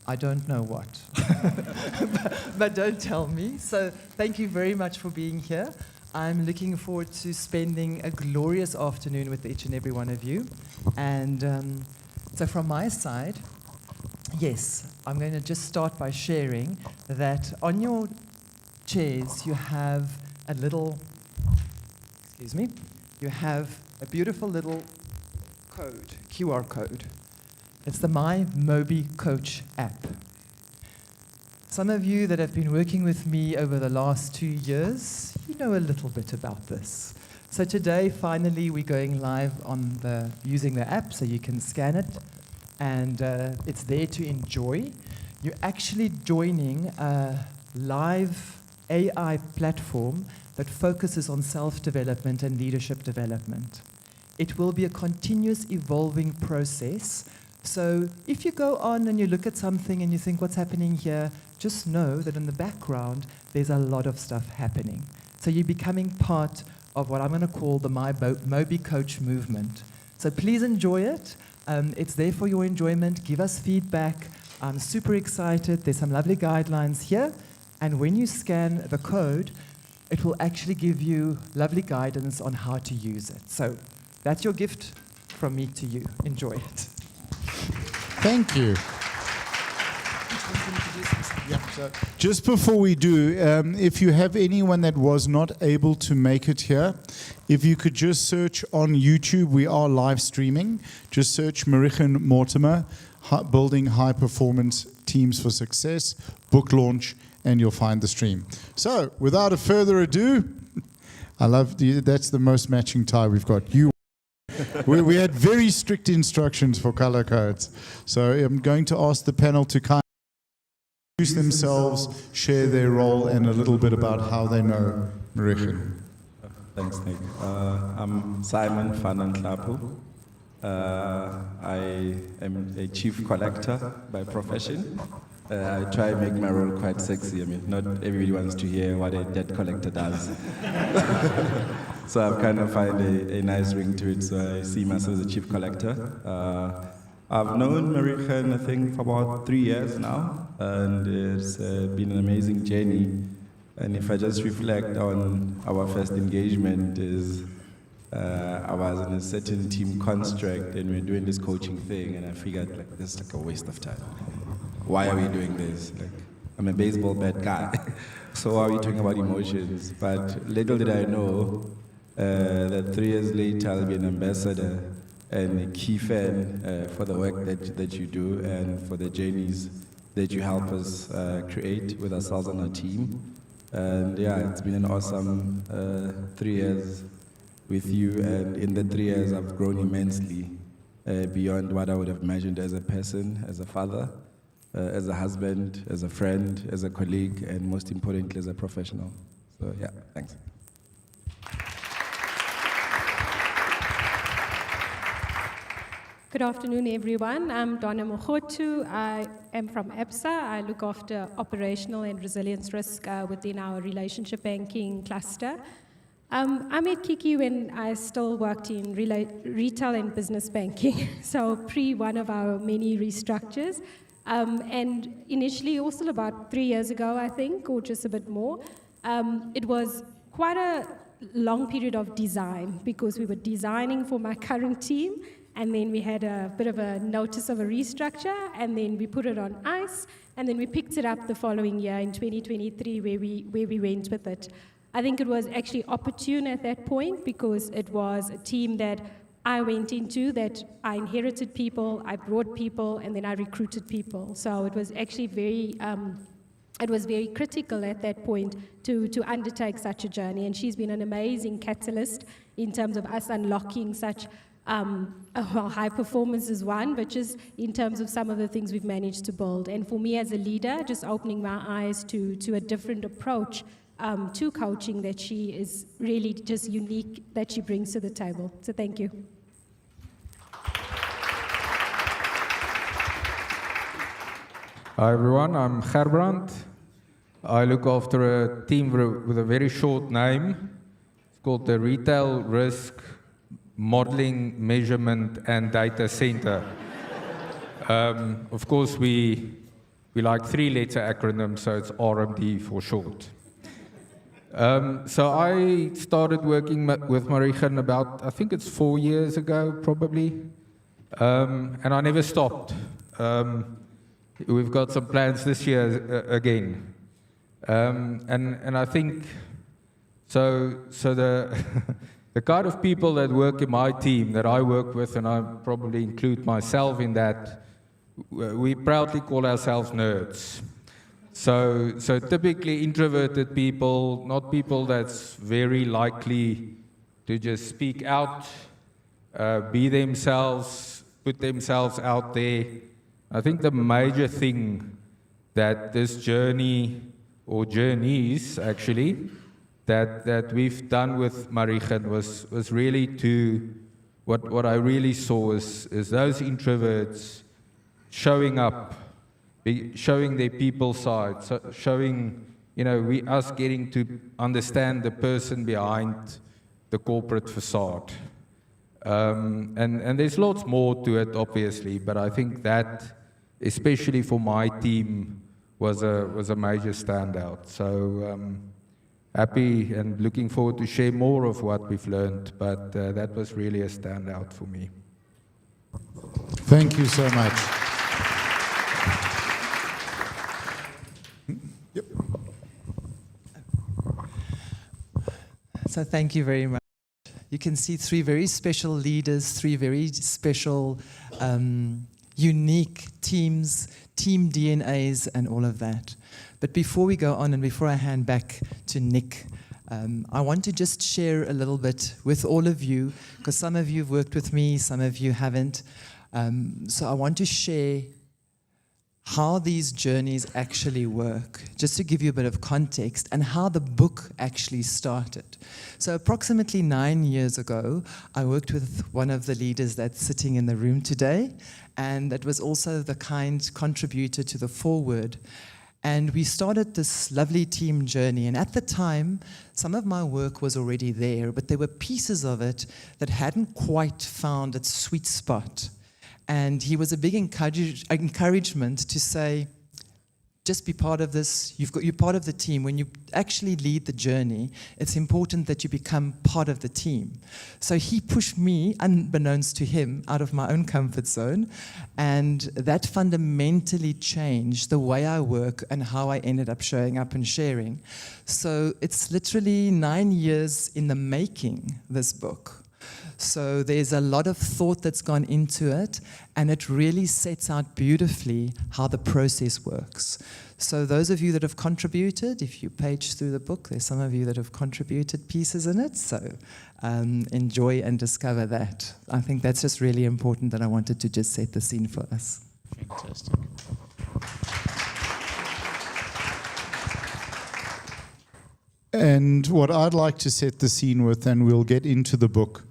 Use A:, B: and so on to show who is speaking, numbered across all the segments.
A: I don't know what. but don't tell me. So thank you very much for being here. I'm looking forward to spending a glorious afternoon with each and every one of you. And so from my side, yes, I'm going to just start by sharing that on your chairs you have a little, you have a beautiful little code, QR code. It's the My Moby Coach app. Some of you that have been working with me over the last 2 years, you know a little bit about this. So today, finally, we're going live on using the app, so you can scan it, and it's there to enjoy. You're actually joining a live AI platform that focuses on self-development and leadership development. It will be a continuous evolving process. So if you go on and you look at something and you think, what's happening here? Just know that in the background, there's a lot of stuff happening. So you're becoming part of what I'm going to call the Moby Coach movement. So please enjoy it. It's there for your enjoyment. Give us feedback. I'm super excited. There's some lovely guidelines here. And when you scan the code, it will actually give you lovely guidance on how to use it. So that's your gift from me to you. Enjoy it.
B: Thank you. Yeah, so just before we do, if you have anyone that was not able to make it here, if you could just search on YouTube, we are live streaming. Just search Marichen Mortimer, Building High Performance Teams for Success, book launch, and you'll find the stream. So, without a further ado, I love that's the most matching tie we've got. We had very strict instructions for color codes. So I'm going to ask the panel to kind of introduce themselves, share their role, and a little bit about how they know Marichen.
C: Thanks, Nick. I'm Simon van Nhlapo. I am a chief collector by profession. I try and make my role quite sexy. I mean, not everybody wants to hear what a debt collector does. So I've kind of find a nice ring to it, so I see myself as a chief collector. I've known Marichen, I think, for about 3 years now, and it's been an amazing journey. And if I just reflect on our first engagement, I was in a certain team construct, and we're doing this coaching thing, and I figured, like, this is like a waste of time. Why are we doing this? Like, I'm a baseball bat guy, so why are we talking about emotions? But little did I know that 3 years later I'll be an ambassador and a key fan for the work that you do and for the journeys that you help us create with ourselves and our team. And yeah, it's been an awesome 3 years with you, and in the 3 years I've grown immensely beyond what I would have imagined as a person, as a father, as a husband, as a friend, as a colleague, and most importantly, as a professional. So yeah, thanks.
D: Good afternoon, everyone. I'm Donna Mogotu. I am from ABSA. I look after operational and resilience risk within our relationship banking cluster. I met Kiki when I still worked in retail and business banking, so pre one of our many restructures. And initially, also about 3 years ago, I think, or just a bit more, it was quite a long period of design because we were designing for my current team, and then we had a bit of a notice of a restructure, and then we put it on ice, and then we picked it up the following year in 2023 where we went with it. I think it was actually opportune at that point because it was a team that I went into, that I inherited people, I brought people, and then I recruited people. So it was actually very critical at that point to undertake such a journey. And she's been an amazing catalyst in terms of us unlocking such high performance is one, but just in terms of some of the things we've managed to build. And for me as a leader, just opening my eyes to a different approach to coaching that she is really just unique, that she brings to the table. So thank you.
E: Hi everyone, I'm Gerbrand. I look after a team with a very short name. It's called the Retail Risk Modeling, Measurement and Data Center. Of course, we we like 3-letter acronyms, so it's RMD for short. So I started working with Marichen about, I think it's 4 years ago, probably. And I never stopped. We've got some plans this year again. And I think, so the, the kind of people that work in my team, that I work with, and I probably include myself in that, we proudly call ourselves nerds. So typically introverted people, not people that's very likely to just speak out, be themselves, put themselves out there. I think the major thing that this journey, or journeys actually, that we've done with Marichen was really to, what I really saw is those introverts showing up, showing their people side, showing, us getting to understand the person behind the corporate facade. And there's lots more to it, obviously, but I think that, especially for my team, was a major standout. So happy and looking forward to share more of what we've learned, but that was really a standout for me.
B: Thank you so much. Yep.
A: So thank you very much. You can see 3 very special leaders, 3 very special, unique teams, team DNAs, and all of that. But before we go on, and before I hand back to Nick, I want to just share a little bit with all of you, because some of you have worked with me, some of you haven't. So I want to share how these journeys actually work, just to give you a bit of context, and how the book actually started. So approximately 9 years ago, I worked with one of the leaders that's sitting in the room today, and that was also the kind contributor to the foreword. And we started this lovely team journey. And at the time, some of my work was already there, but there were pieces of it that hadn't quite found its sweet spot. And he was a big encouragement to say, just be part of this. You're part of the team. When you actually lead the journey, it's important that you become part of the team. So he pushed me, unbeknownst to him, out of my own comfort zone. And that fundamentally changed the way I work and how I ended up showing up and sharing. So it's literally 9 years in the making, this book. So there's a lot of thought that's gone into it, and it really sets out beautifully how the process works. So those of you that have contributed, if you page through the book, there's some of you that have contributed pieces in it, so enjoy and discover that. I think that's just really important, that I wanted to just set the scene for us.
B: Fantastic. And what I'd like to set the scene with, and we'll get into the book,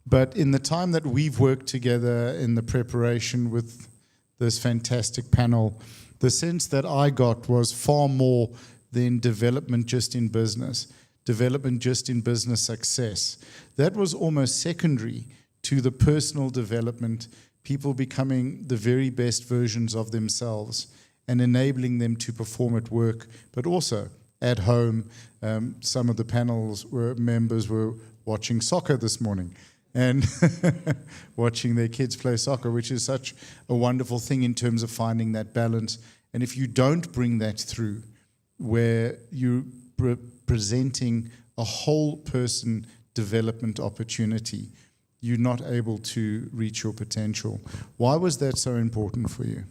B: but in the time that we've worked together in the preparation with this fantastic panel, the sense that I got was far more than development just in business, development just in business success. That was almost secondary to the personal development, people becoming the very best versions of themselves and enabling them to perform at work, but also at home. Some of the panels members were watching soccer this morning and watching their kids play soccer, which is such a wonderful thing in terms of finding that balance. And if you don't bring that through, where you're presenting a whole person development opportunity, you're not able to reach your potential. Why was that so important for you?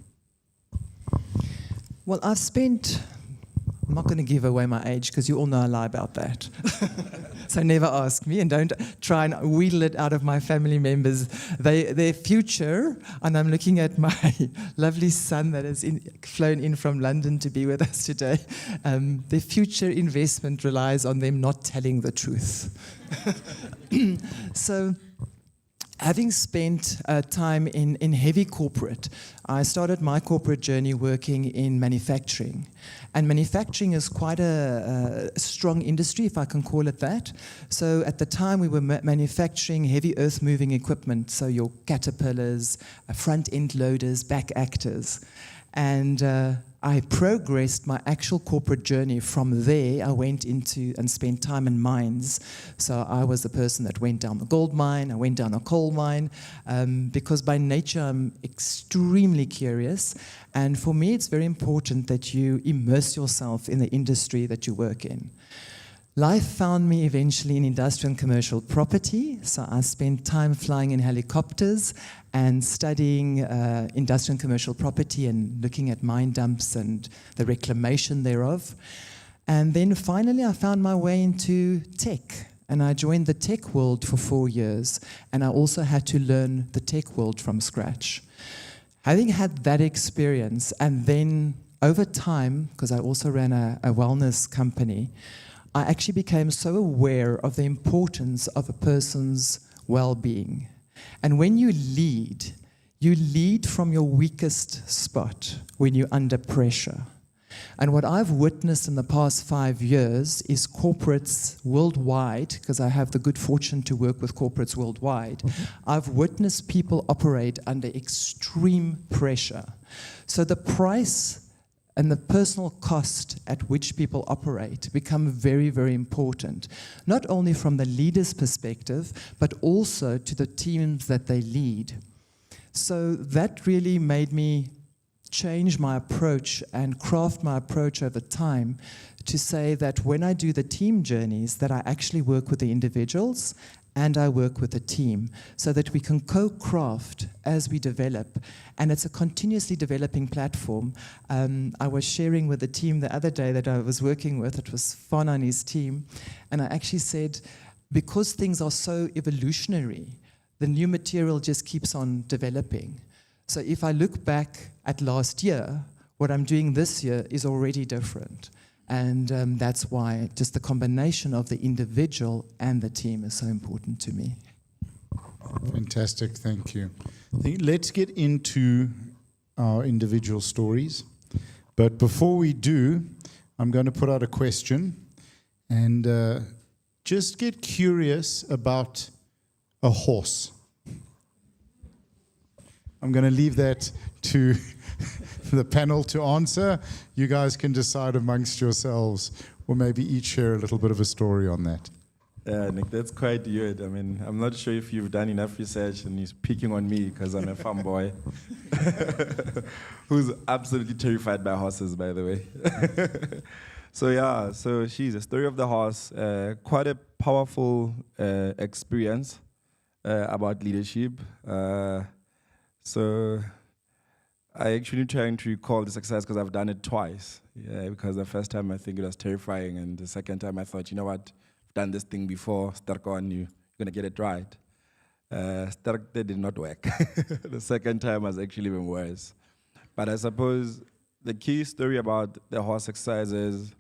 A: Well, I'm not going to give away my age, because you all know I lie about that. So never ask me, and don't try and wheedle it out of my family members. Their future, and I'm looking at my lovely son that has flown in from London to be with us today, their future investment relies on them not telling the truth. So, having spent time in heavy corporate, I started my corporate journey working in manufacturing. And manufacturing is quite a strong industry, if I can call it that. So at the time, we were manufacturing heavy earth-moving equipment, so your caterpillars, front-end loaders, back actors. And I progressed my actual corporate journey. From there, I went into and spent time in mines. So I was the person that went down the gold mine, I went down a coal mine, because by nature I'm extremely curious. And for me, it's very important that you immerse yourself in the industry that you work in. Life found me eventually in industrial and commercial property, so I spent time flying in helicopters and studying industrial and commercial property and looking at mine dumps and the reclamation thereof. And then finally I found my way into tech, and I joined the tech world for 4 years, and I also had to learn the tech world from scratch. Having had that experience, and then over time, because I also ran a wellness company, I actually became so aware of the importance of a person's well-being. And when you lead from your weakest spot when you're under pressure. And what I've witnessed in the past 5 years is corporates worldwide, because I have the good fortune to work with corporates worldwide, I've witnessed people operate under extreme pressure. So the price and the personal cost at which people operate become very, very important, not only from the leader's perspective, but also to the teams that they lead. So that really made me change my approach and craft my approach over time to say that when I do the team journeys, that I actually work with the individuals and I work with a team so that we can co-craft as we develop. And it's a continuously developing platform. I was sharing with the team the other day that I was working with, it was Fon and his team, and I actually said, because things are so evolutionary, the new material just keeps on developing. So if I look back at last year, what I'm doing this year is already different. And that's why just the combination of the individual and the team is so important to me.
B: Fantastic, thank you. Let's get into our individual stories. But before we do, I'm going to put out a question and just get curious about a horse. I'm going to leave that to the panel to answer. You guys can decide amongst yourselves, or maybe each share a little bit of a story on that.
C: Yeah, Nick, that's quite weird. I mean, I'm not sure if you've done enough research and he's picking on me because I'm a farm boy who's absolutely terrified by horses, by the way. So she's a story of the horse, quite a powerful experience about leadership. So I actually trying to recall this exercise because I've done it twice. Yeah, because the first time I think it was terrifying, and the second time I thought, you know what, I've done this thing before, Stark on you, you're gonna get it right. Stark did not work. The second time was actually even worse. But I suppose the key story about the horse exercise is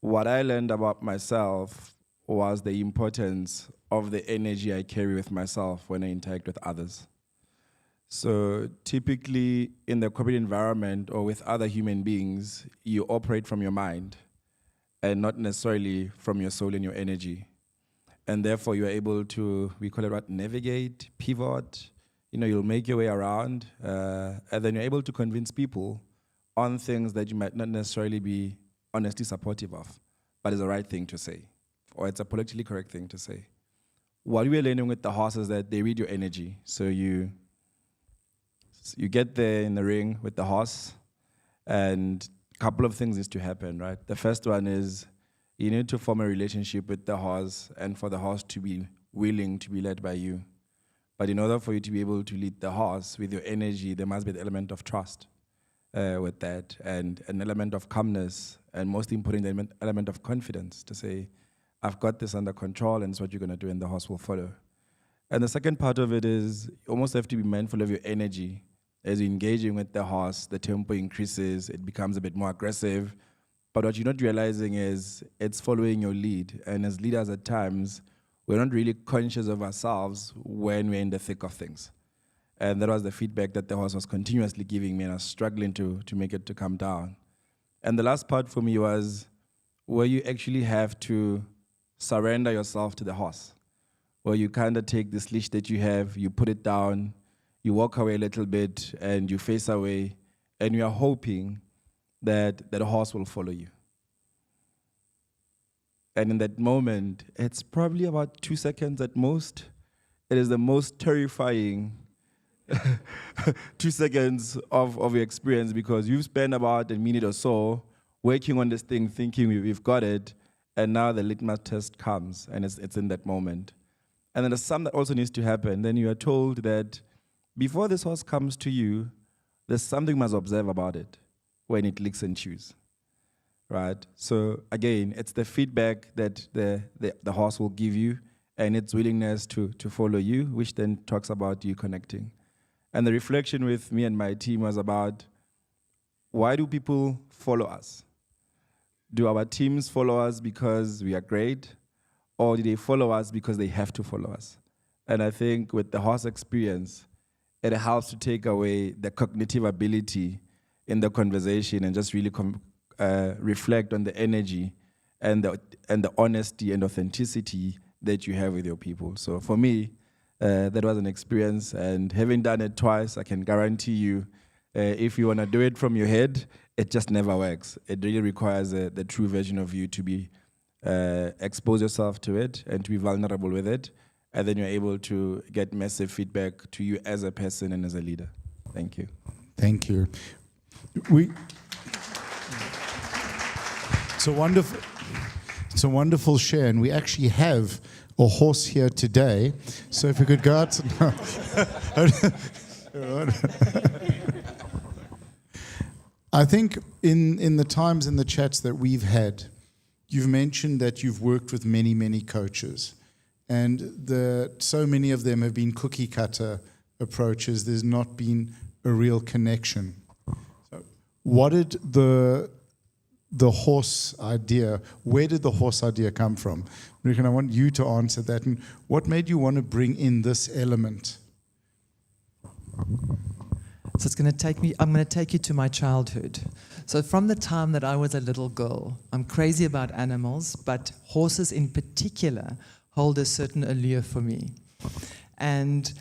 C: what I learned about myself was the importance of the energy I carry with myself when I interact with others. So typically in the corporate environment or with other human beings, you operate from your mind and not necessarily from your soul and your energy. And therefore you're able to, we call it what, navigate, pivot, you'll make your way around, and then you're able to convince people on things that you might not necessarily be honestly supportive of, but it's the right thing to say, or it's a politically correct thing to say. What we're learning with the horse is that they read your energy. So you get there in the ring with the horse, and a couple of things needs to happen, right? The first one is you need to form a relationship with the horse and for the horse to be willing to be led by you. But in order for you to be able to lead the horse with your energy, there must be an element of trust with that, and an element of calmness, and most importantly, an element of confidence to say, I've got this under control and it's what you're going to do, and the horse will follow. And the second part of it is you almost have to be mindful of your energy. As you're engaging with the horse, the tempo increases, it becomes a bit more aggressive. But what you're not realizing is it's following your lead. And as leaders at times, we're not really conscious of ourselves when we're in the thick of things. And that was the feedback that the horse was continuously giving me, and I was struggling to make it to come down. And the last part for me was where you actually have to surrender yourself to the horse, where you kind of take this leash that you have, you put it down, you walk away a little bit and you face away, and you are hoping that the horse will follow you. And in that moment, it's probably about 2 seconds at most. It is the most terrifying 2 seconds of your experience, because you've spent about a minute or so working on this thing, thinking we've got it, and now the litmus test comes, and it's in that moment. And then there's something that also needs to happen. Then you are told that before this horse comes to you, there's something you must observe about it when it licks and chews, right? So again, it's the feedback that the horse will give you, and its willingness to follow you, which then talks about you connecting. And the reflection with me and my team was about, why do people follow us? Do our teams follow us because we are great? Or do they follow us because they have to follow us? And I think with the horse experience, it helps to take away the cognitive ability in the conversation and just really reflect on the energy and the honesty and authenticity that you have with your people. So for me, that was an experience, and having done it twice, I can guarantee you, if you want to do it from your head, it just never works. It really requires the true version of you to be expose yourself to it and to be vulnerable with it, and then you're able to get massive feedback to you as a person and as a leader. Thank you.
B: Thank you. It's a wonderful share, and we actually have a horse here today. So if we could go out. I think in the times in the chats that we've had, you've mentioned that you've worked with many, many coaches, and so many of them have been cookie cutter approaches. There's not been a real connection. So what did the horse idea, where did the horse idea come from? Marichen, I want you to answer that. And what made you want to bring in this element?
A: So I'm going to take you to my childhood. So from the time that I was a little girl, I'm crazy about animals, but horses in particular hold a certain allure for me. And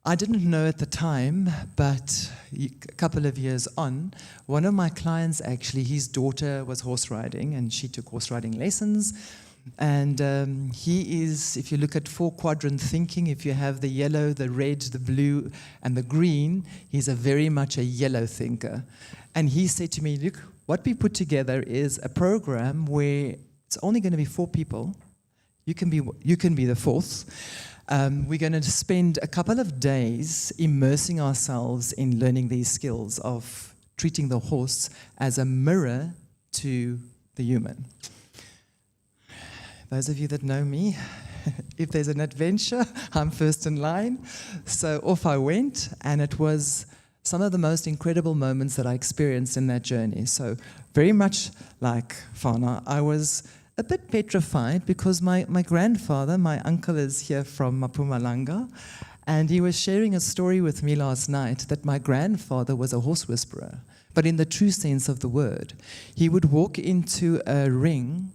A: I didn't know at the time, but a couple of years on, one of my clients actually, his daughter was horse riding, and she took horse riding lessons. And he is, if you look at 4-quadrant thinking, if you have the yellow, the red, the blue, and the green, he's very much a yellow thinker. And he said to me, look, what we put together is a program where it's only going to be 4 people. You can be the 4th. We're going to spend a couple of days immersing ourselves in learning these skills of treating the horse as a mirror to the human. Those of you that know me, if there's an adventure, I'm first in line. So off I went, and it was some of the most incredible moments that I experienced in that journey. So very much like Fana, I was a bit petrified because my grandfather, my uncle is here from Mpumalanga, and he was sharing a story with me last night that my grandfather was a horse whisperer, but in the true sense of the word. He would walk into a ring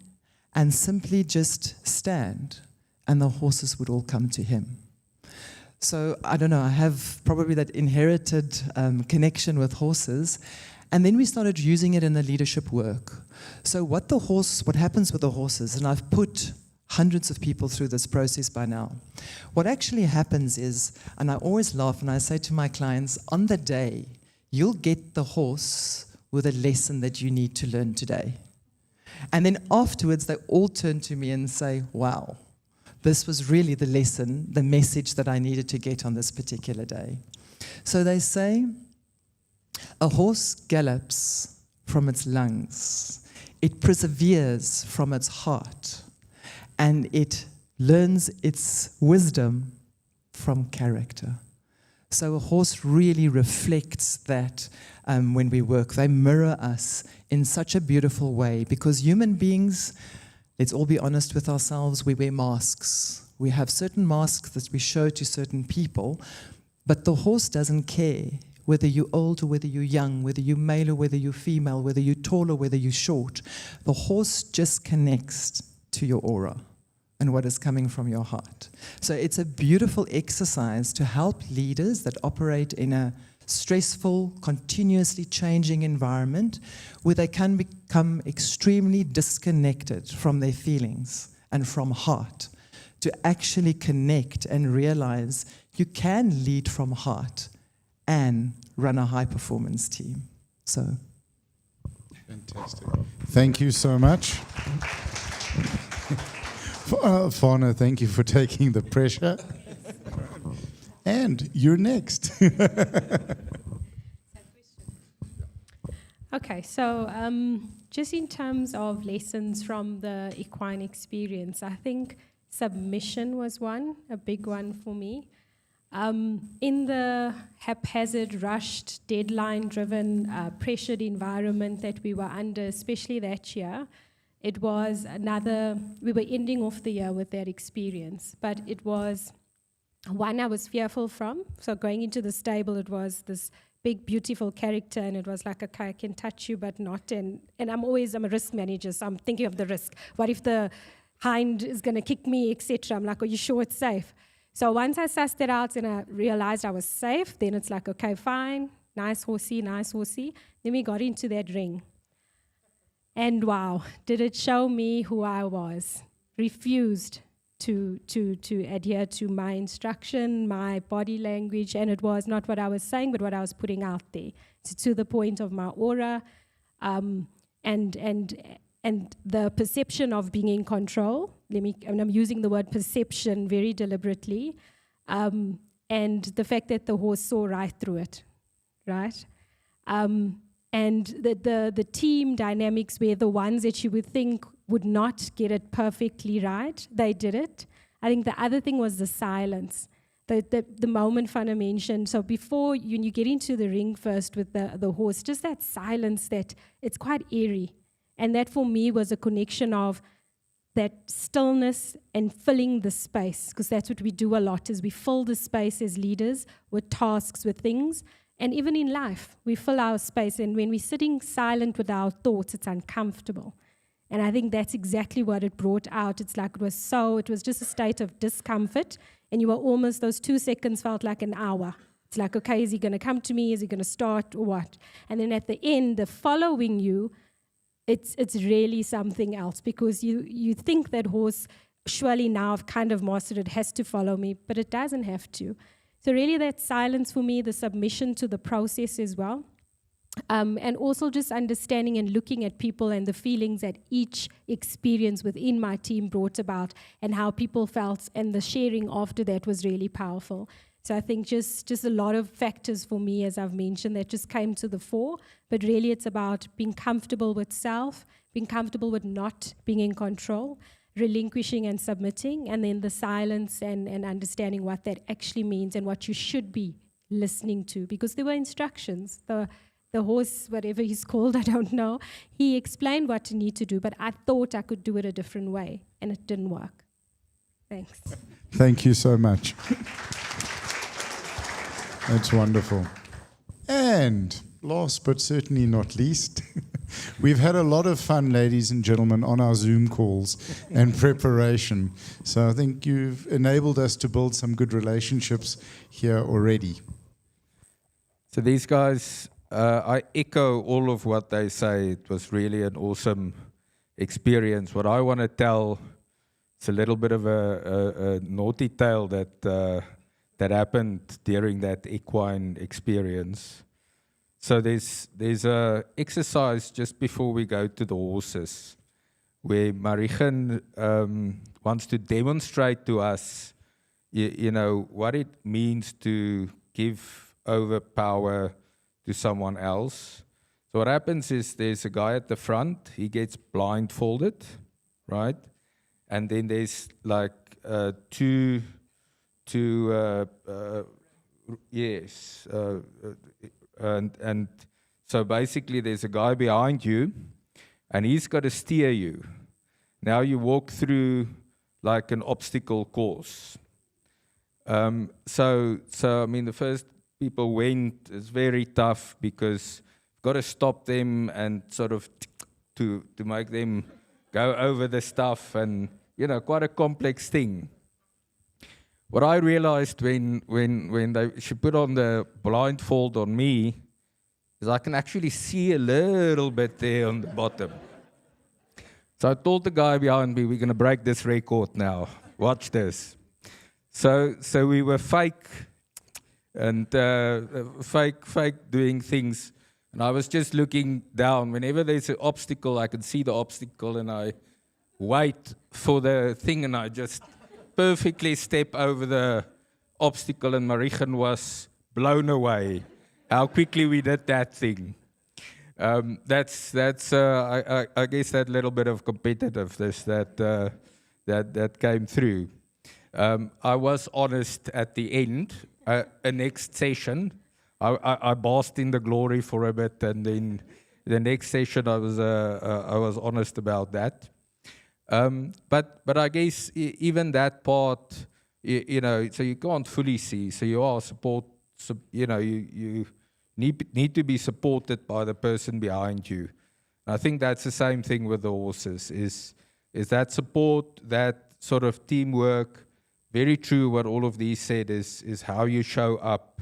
A: and simply just stand, and the horses would all come to him. So I don't know, I have probably that inherited connection with horses. And then we started using it in the leadership work. So what happens with the horses, and I've put hundreds of people through this process by now. What actually happens is, and I always laugh and I say to my clients, on the day, you'll get the horse with a lesson that you need to learn today. And then afterwards, they all turn to me and say, wow, this was really the lesson, the message that I needed to get on this particular day. So they say, a horse gallops from its lungs. It perseveres from its heart. And it learns its wisdom from character. So a horse really reflects that when we work. They mirror us in such a beautiful way, because human beings, let's all be honest with ourselves, we wear masks. We have certain masks that we show to certain people, but the horse doesn't care whether you're old or whether you're young, whether you're male or whether you're female, whether you're tall or whether you're short. The horse just connects to your aura. and what is coming from your heart. So it's a beautiful exercise to help leaders that operate in a stressful, continuously changing environment where they can become extremely disconnected from their feelings and from heart, to actually connect and realize you can lead from heart and run a high-performance team. So,
B: fantastic. Thank you so much. Fauna, thank you for taking the pressure. And you're next.
D: Okay, so just in terms of lessons from the equine experience, I think submission was one, a big one for me. In the haphazard, rushed, deadline-driven, pressured environment that we were under, especially that year, it was we were ending off the year with that experience, but it was one I was fearful from. So going into the stable, it was this big, beautiful character, and it was like, okay, I can touch you, but not. And I'm a risk manager, so I'm thinking of the risk. What if the hind is going to kick me, etc.? I'm like, are you sure it's safe? So once I sussed it out and I realized I was safe, then it's like, okay, fine, nice horsey, nice horsey. Then we got into that ring. And wow, did it show me who I was. Refused to adhere to my instruction, my body language, and it was not what I was saying, but what I was putting out there. So to the point of my aura, and the perception of being in control. I'm using the word perception very deliberately, and the fact that the horse saw right through it, right? And the team dynamics were the ones that you would think would not get it perfectly right. They did it. I think the other thing was the silence. The moment Fana mentioned, so before you get into the ring first with the horse, just that silence, that it's quite eerie. And that for me was a connection of that stillness and filling the space, because that's what we do a lot, is we fill the space as leaders with tasks, with things. And even in life, we fill our space, and when we're sitting silent with our thoughts, it's uncomfortable. And I think that's exactly what it brought out. It's like it was just a state of discomfort, and you were almost, those 2 seconds felt like an hour. It's like, okay, is he going to come to me? Is he going to start or what? And then at the end, the following you, it's really something else, because you think that horse, surely now I've kind of mastered it, has to follow me, but it doesn't have to. So really that silence for me, the submission to the process as well. And also just understanding and looking at people and the feelings that each experience within my team brought about, and how people felt, and the sharing after that was really powerful. So I think just a lot of factors for me, as I've mentioned, that just came to the fore. But really it's about being comfortable with self, being comfortable with not being in control, relinquishing and submitting, and then the silence and understanding what that actually means and what you should be listening to. Because there were instructions. The horse, whatever he's called, I don't know, he explained what to need to do, but I thought I could do it a different way, and it didn't work. Thanks.
B: Thank you so much. That's wonderful. And last but certainly not least, we've had a lot of fun, ladies and gentlemen, on our Zoom calls and preparation. So I think you've enabled us to build some good relationships here already.
E: So these guys, I echo all of what they say. It was really an awesome experience. What I want to tell, it's a little bit of a naughty tale that happened during that equine experience. So there's a exercise just before we go to the horses, where Marichen wants to demonstrate to us, you know, what it means to give over power to someone else. So what happens is there's a guy at the front, he gets blindfolded, right? And then there's like two and so basically there's a guy behind you, and he's got to steer you. Now you walk through like an obstacle course. So I mean, the first people went, it's very tough because you've got to stop them and sort of to make them go over the stuff, and quite a complex thing. What I realized when she put on the blindfold on me is I can actually see a little bit there on the bottom. So I told the guy behind me, we're going to break this record now. Watch this. So we were fake doing things. And I was just looking down. Whenever there's an obstacle, I can see the obstacle and I wait for the thing and I just perfectly step over the obstacle, and Marichen was blown away how quickly we did that thing. That's I guess that little bit of competitiveness that came through. I was honest at the end. A next session, I basked in the glory for a bit, and then the next session I was honest about that. But I guess even that part, so you can't fully see. So you are you need to be supported by the person behind you. I think that's the same thing with the horses. Is that support, that sort of teamwork? Very true. What all of these said is how you show up.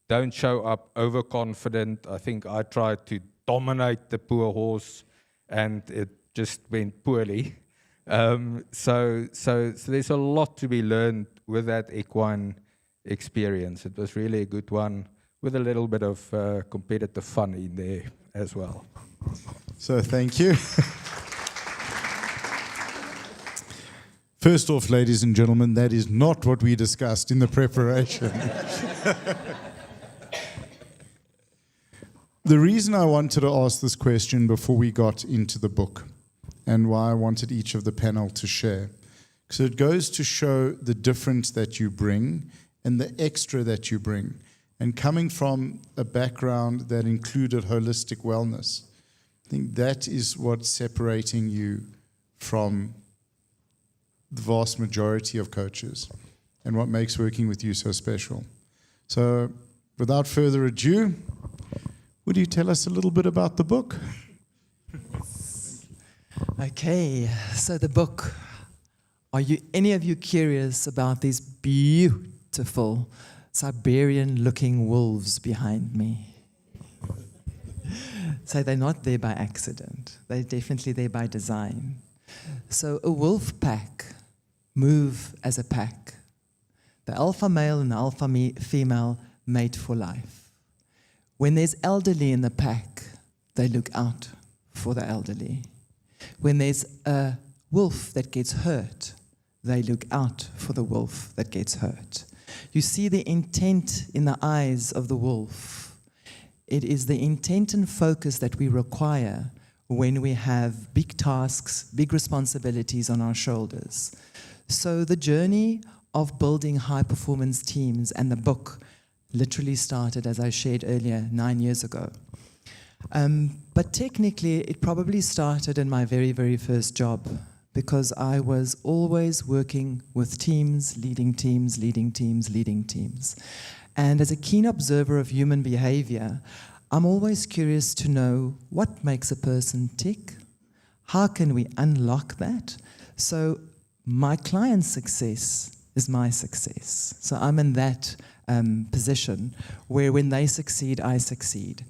E: Don't show up overconfident. I think I tried to dominate the poor horse, and it just went poorly. So there's a lot to be learned with that equine experience. It was really a good one with a little bit of competitive fun in there as well.
B: So thank you. First off, ladies and gentlemen, that is not what we discussed in the preparation. The reason I wanted to ask this question before we got into the book, and why I wanted each of the panel to share, because it goes to show the difference that you bring and the extra that you bring. And coming from a background that included holistic wellness, I think that is what's separating you from the vast majority of coaches and what makes working with you so special. So without further ado, would you tell us a little bit about the book?
A: Okay, so the book. Are any of you curious about these beautiful Siberian-looking wolves behind me? So they're not there by accident. They're definitely there by design. So a wolf pack move as a pack. The alpha male and the alpha female mate for life. When there's elderly in the pack, they look out for the elderly. When there's a wolf that gets hurt, they look out for the wolf that gets hurt. You see the intent in the eyes of the wolf. It is the intent and focus that we require when we have big tasks, big responsibilities on our shoulders. So the journey of building high-performance teams and the book literally started, as I shared earlier, 9 years ago. But technically, it probably started in my very, very first job, because I was always working with teams, leading teams, leading teams, leading teams. And as a keen observer of human behavior, I'm always curious to know what makes a person tick. How can we unlock that? So my client's success is my success. So I'm in that position where when they succeed, I succeed.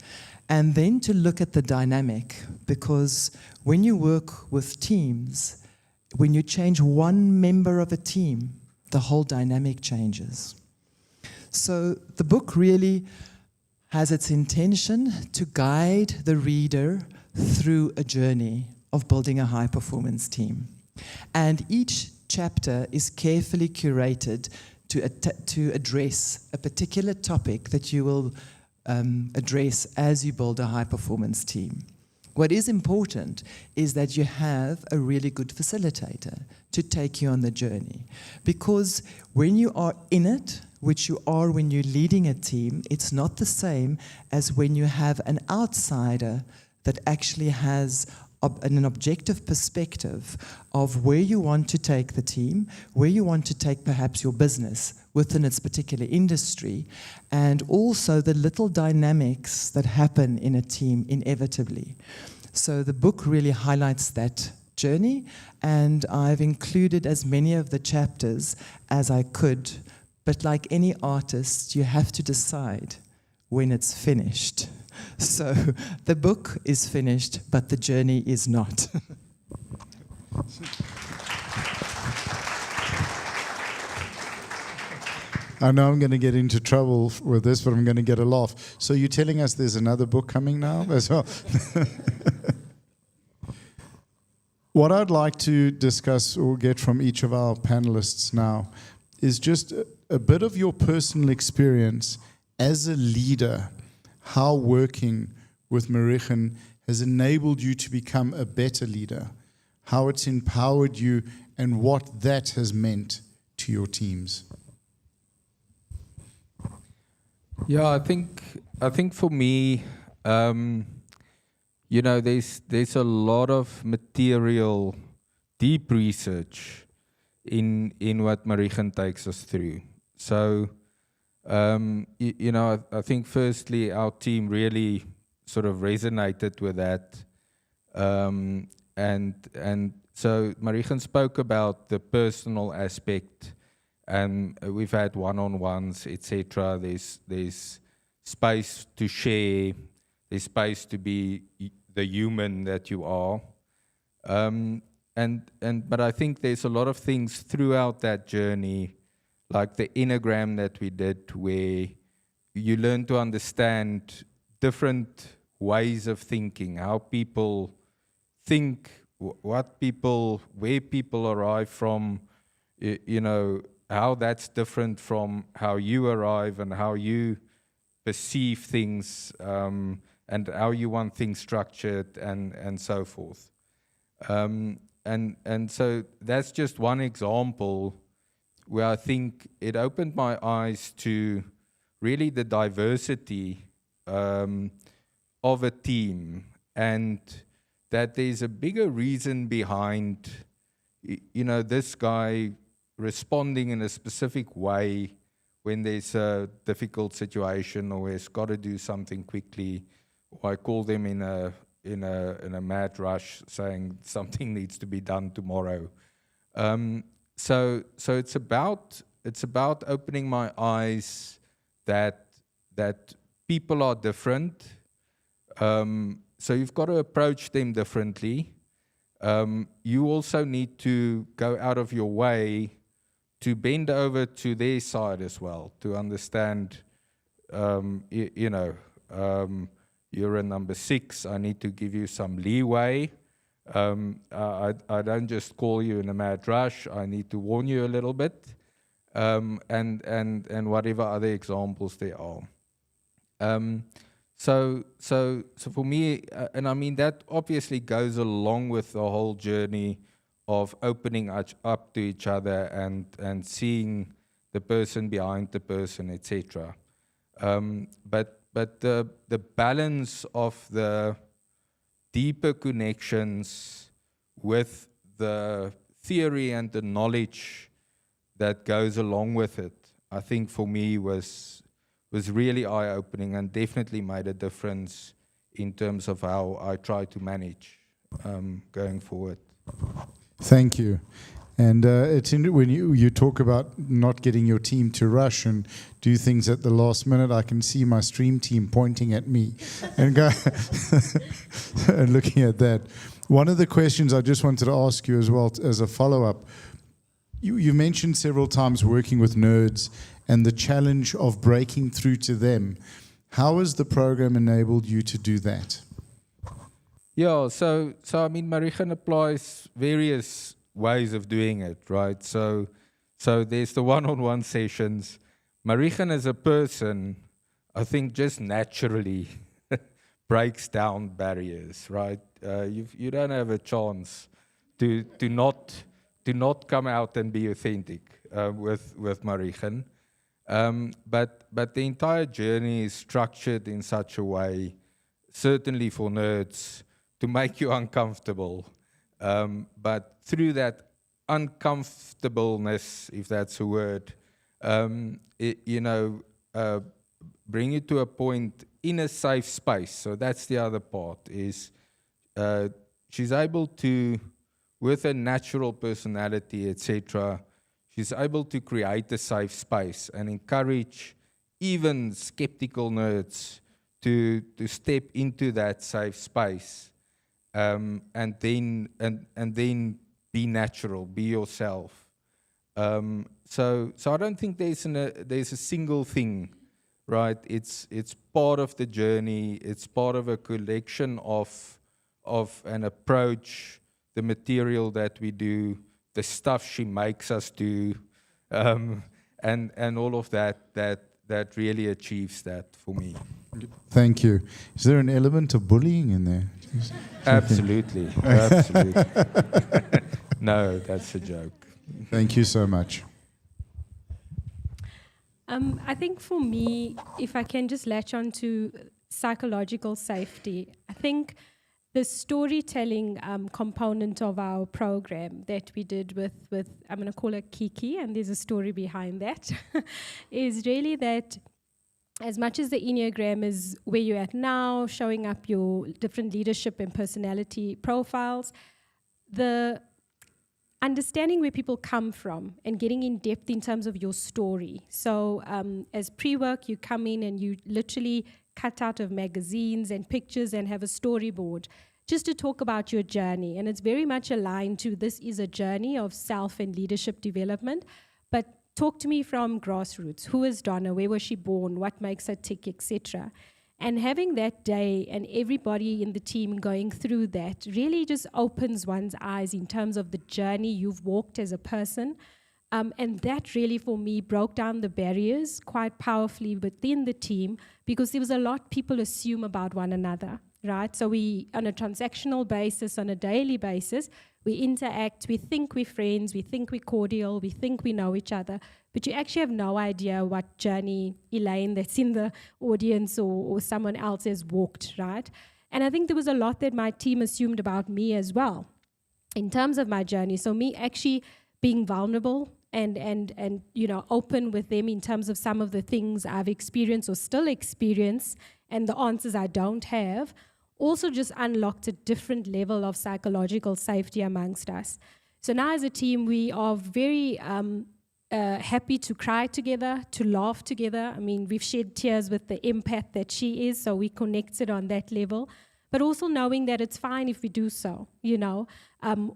A: And then to look at the dynamic, because when you work with teams, when you change one member of a team, the whole dynamic changes. So the book really has its intention to guide the reader through a journey of building a high-performance team. And each chapter is carefully curated to address a particular topic that you will address as you build a high-performance team. What is important is that you have a really good facilitator to take you on the journey. Because when you are in it, which you are when you're leading a team, it's not the same as when you have an outsider that actually has an objective perspective of where you want to take the team, where you want to take perhaps your business within its particular industry, and also the little dynamics that happen in a team inevitably. So the book really highlights that journey, and I've included as many of the chapters as I could. But like any artist, you have to decide when it's finished. So the book is finished, but the journey is not.
B: I know I'm going to get into trouble with this, but I'm going to get a laugh. So you're telling us there's another book coming now as well? What I'd like to discuss or get from each of our panelists now is just a bit of your personal experience as a leader, how working with Marichen has enabled you to become a better leader, how it's empowered you, and what that has meant to your teams.
E: Yeah, I think for me, there's a lot of material, deep research in what Marichen takes us through. So, I think firstly our team really sort of resonated with that, and so Marichen spoke about the personal aspect. And we've had one-on-ones, etc. There's space to share. There's space to be the human that you are. But I think there's a lot of things throughout that journey, like the Enneagram that we did, where you learn to understand different ways of thinking, how people think, where people arrive from, how that's different from how you arrive and how you perceive things, and how you want things structured and so forth. And so that's just one example where I think it opened my eyes to really the diversity of a team, and that there's a bigger reason behind, this guy responding in a specific way when there's a difficult situation or has got to do something quickly, or I call them in a mad rush saying something needs to be done tomorrow. So it's about opening my eyes that people are different. So you've got to approach them differently. You also need to go out of your way to bend over to their side as well, to understand, you're a number 6, I need to give you some leeway. I don't just call you in a mad rush, I need to warn you a little bit, and whatever other examples there are. So for me, and I mean that obviously goes along with the whole journey of opening up to each other and seeing the person behind the person, etc. But the balance of the deeper connections with the theory and the knowledge that goes along with it, I think for me was really eye-opening and definitely made a difference in terms of how I try to manage going forward.
B: Thank you. And when you talk about not getting your team to rush and do things at the last minute, I can see my stream team pointing at me and go and looking at that. One of the questions I just wanted to ask you as well as a follow-up, you mentioned several times working with nerds and the challenge of breaking through to them. How has the program enabled you to do that?
E: Yeah, so I mean, Marichen applies various ways of doing it, right? So there's the one-on-one sessions. Marichen as a person, I think, just naturally breaks down barriers, right? You don't have a chance to not come out and be authentic with Marichen. But the entire journey is structured in such a way, certainly for nerds, to make you uncomfortable. But through that uncomfortableness, if that's a word, bring you to a point in a safe space. So that's the other part, is she's able to with a natural personality, etc., she's able to create a safe space and encourage even skeptical nerds to step into that safe space, and then be natural, be yourself. So I don't think there's a single thing, right? It's part of the journey. It's part of a collection of an approach, the material that we do, the stuff she makes us do, and all of that really achieves that for me.
B: Thank you. Is there an element of bullying in there?
E: Absolutely, absolutely. No, that's a joke.
B: Thank you so much.
D: I think for me, if I can just latch on to psychological safety, I think the storytelling component of our program that we did with I'm going to call her Kiki, and there's a story behind that, is really that as much as the Enneagram is where you're at now, showing up your different leadership and personality profiles, the understanding where people come from and getting in depth in terms of your story. So as pre-work, you come in and you literally cut out of magazines and pictures and have a storyboard just to talk about your journey. And it's very much aligned to this is a journey of self and leadership development. But talk to me from grassroots. Who is Donna? Where was she born? What makes her tick, etc. And having that day and everybody in the team going through that really just opens one's eyes in terms of the journey you've walked as a person. And that really, for me, broke down the barriers quite powerfully within the team, because there was a lot people assume about one another, right? So we, on a transactional basis, on a daily basis, we interact, we think we're friends, we think we're cordial, we think we know each other, but you actually have no idea what journey Elaine that's in the audience or someone else has walked, right? And I think there was a lot that my team assumed about me as well in terms of my journey. So me actually being vulnerable and you know, open with them in terms of some of the things I've experienced or still experience and the answers I don't have, also just unlocked a different level of psychological safety amongst us. So now as a team, we are very happy to cry together, to laugh together. I mean, we've shed tears with the empath that she is, so we connected on that level. But also knowing that it's fine if we do so, you know.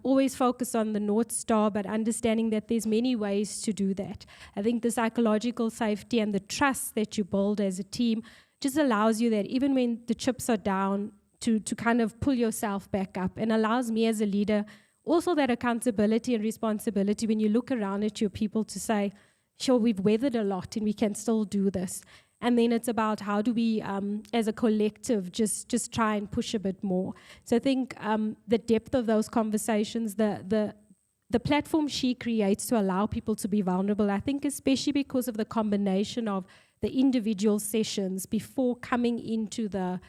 D: Always focus on the North Star, but understanding that there's many ways to do that. I think the psychological safety and the trust that you build as a team just allows you that even when the chips are down, to kind of pull yourself back up, and allows me as a leader also that accountability and responsibility when you look around at your people to say, sure, we've weathered a lot and we can still do this. And then it's about how do we, as a collective, just try and push a bit more. So I think the depth of those conversations, the platform she creates to allow people to be vulnerable, I think especially because of the combination of the individual sessions before coming into the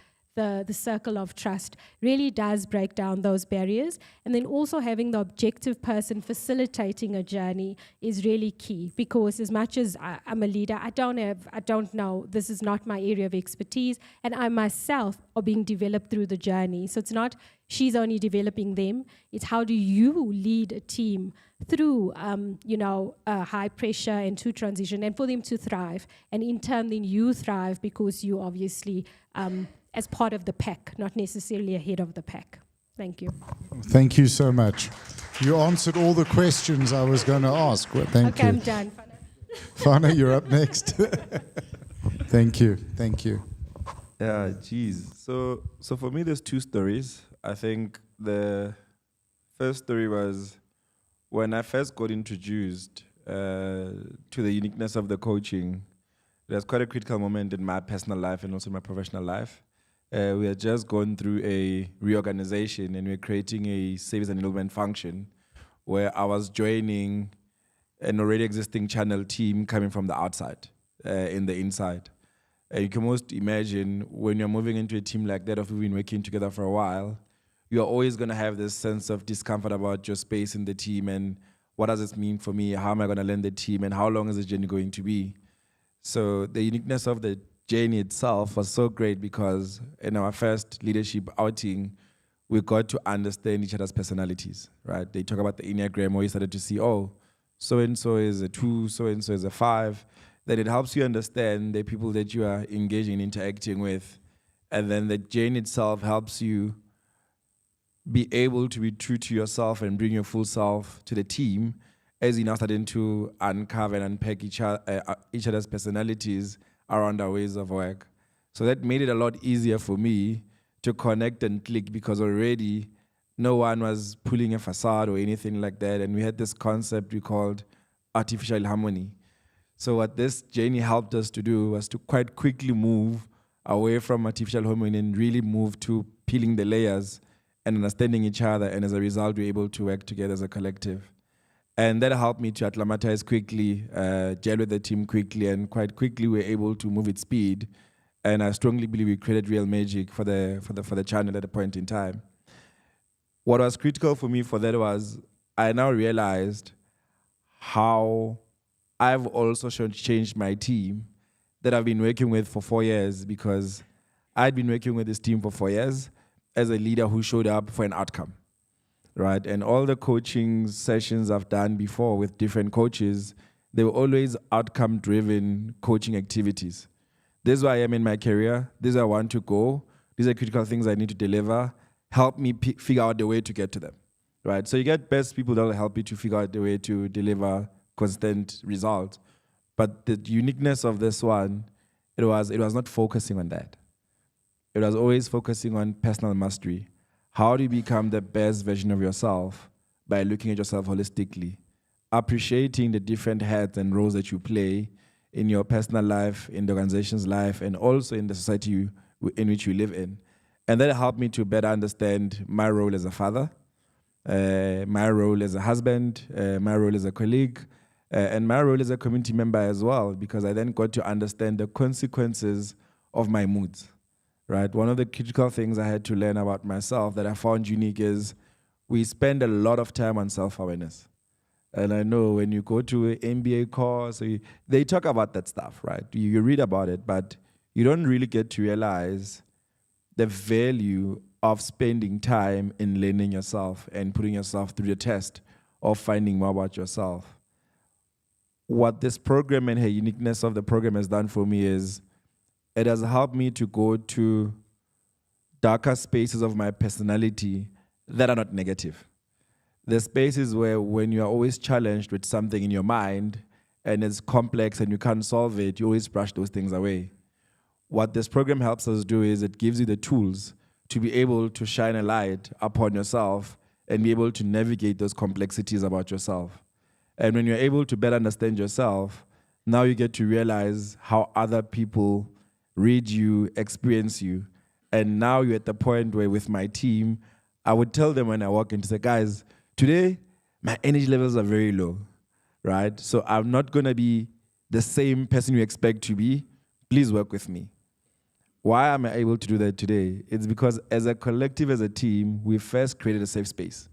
D: circle of trust, really does break down those barriers. And then also having the objective person facilitating a journey is really key, because as much as I'm a leader, I don't know, this is not my area of expertise, and I myself are being developed through the journey. So it's not she's only developing them, it's how do you lead a team through high pressure and to transition, and for them to thrive, and in turn then you thrive because you obviously as part of the pack, not necessarily ahead of the pack. Thank you.
B: Thank you so much. You answered all the questions I was going to ask. Well, thank you.
D: Okay, I'm done.
B: Fana, you're up next. Thank you.
C: Yeah, geez. So for me, there's two stories. I think the first story was when I first got introduced to the uniqueness of the coaching. It was quite a critical moment in my personal life and also my professional life. We had just gone through a reorganization, and we were creating a service and enablement function where I was joining an already existing channel team coming from the outside, in the inside. You can most imagine when you're moving into a team like that, of we've been working together for a while, you're always going to have this sense of discomfort about your space in the team and what does this mean for me? How am I going to learn the team, and how long is the journey going to be? So the uniqueness of the journey itself was so great, because in our first leadership outing, we got to understand each other's personalities, right? They talk about the Enneagram, where you started to see, oh, so-and-so is a 2, so-and-so is a 5. Then it helps you understand the people that you are engaging, interacting with. And then the journey itself helps you be able to be true to yourself and bring your full self to the team as you're now starting to uncover and unpack each other's personalities around our ways of work. So that made it a lot easier for me to connect and click, because already no one was pulling a facade or anything like that. And we had this concept we called artificial harmony. So what this journey helped us to do was to quite quickly move away from artificial harmony and really move to peeling the layers and understanding each other. And as a result, we're able to work together as a collective. And that helped me to acclimatize quickly, gel with the team quickly, and quite quickly we're able to move at speed. And I strongly believe we created real magic for the channel at a point in time. What was critical for me for that was I now realized how I've also changed my team that I've been working with for 4 years, because I'd been working with this team for 4 years as a leader who showed up for an outcome, right? And all the coaching sessions I've done before with different coaches, they were always outcome-driven coaching activities. This is where I am in my career. This is where I want to go. These are critical things I need to deliver. Help me figure out the way to get to them, right? So you get best people that will help you to figure out the way to deliver constant results. But the uniqueness of this one, it was not focusing on that. It was always focusing on personal mastery. How do you become the best version of yourself? By looking at yourself holistically, appreciating the different hats and roles that you play in your personal life, in the organization's life, and also in the society in which you live in. And that helped me to better understand my role as a father, my role as a husband, my role as a colleague, and my role as a community member as well, because I then got to understand the consequences of my moods, right? One of the critical things I had to learn about myself that I found unique is we spend a lot of time on self-awareness. And I know when you go to an MBA course, they talk about that stuff, right? You read about it, but you don't really get to realize the value of spending time in learning yourself and putting yourself through the test of finding more about yourself. What this program and the uniqueness of the program has done for me is it has helped me to go to darker spaces of my personality that are not negative. The spaces where when you are always challenged with something in your mind and it's complex and you can't solve it, you always brush those things away. What this program helps us do is it gives you the tools to be able to shine a light upon yourself and be able to navigate those complexities about yourself. And when you're able to better understand yourself, now you get to realize how other people read you, experience you. And now you're at the point where with my team, I would tell them when I walk in to say, guys, today, my energy levels are very low, right? So I'm not going to be the same person you expect to be. Please work with me. Why am I able to do that today? It's because as a collective, as a team, we first created a safe space.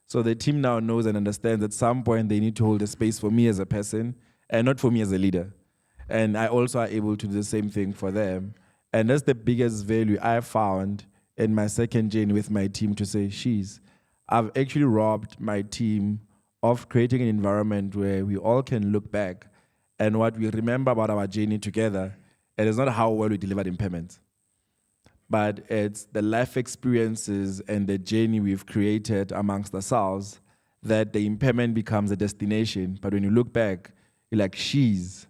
C: So the team now knows and understands at some point they need to hold a space for me as a person and not for me as a leader. And I also are able to do the same thing for them. And that's the biggest value I found in my second journey with my team, to say, I've actually robbed my team of creating an environment where we all can look back and what we remember about our journey together. It is not how well we delivered impairment, but it's the life experiences and the journey we've created amongst ourselves that the impairment becomes a destination. But when you look back, you're like, it's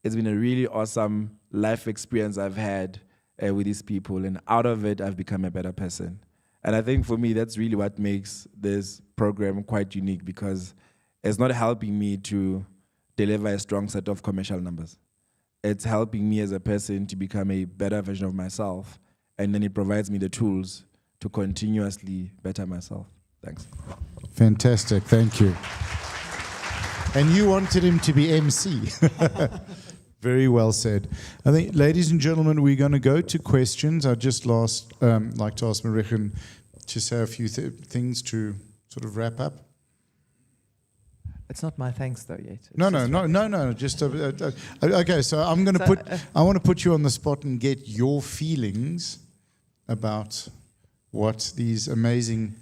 C: been a really awesome life experience I've had with these people. And out of it, I've become a better person. And I think for me, that's really what makes this program quite unique, because it's not helping me to deliver a strong set of commercial numbers. It's helping me as a person to become a better version of myself. And then it provides me the tools to continuously better myself. Thanks.
B: Fantastic. Thank you. And you wanted him to be MC. Very well said. I think, ladies and gentlemen, we're going to go to questions. I'd just like to ask Marichen to say a few things to sort of wrap up.
A: It's not my thanks though yet.
B: No. Just okay. So I'm going to I want to put you on the spot and get your feelings about what these amazing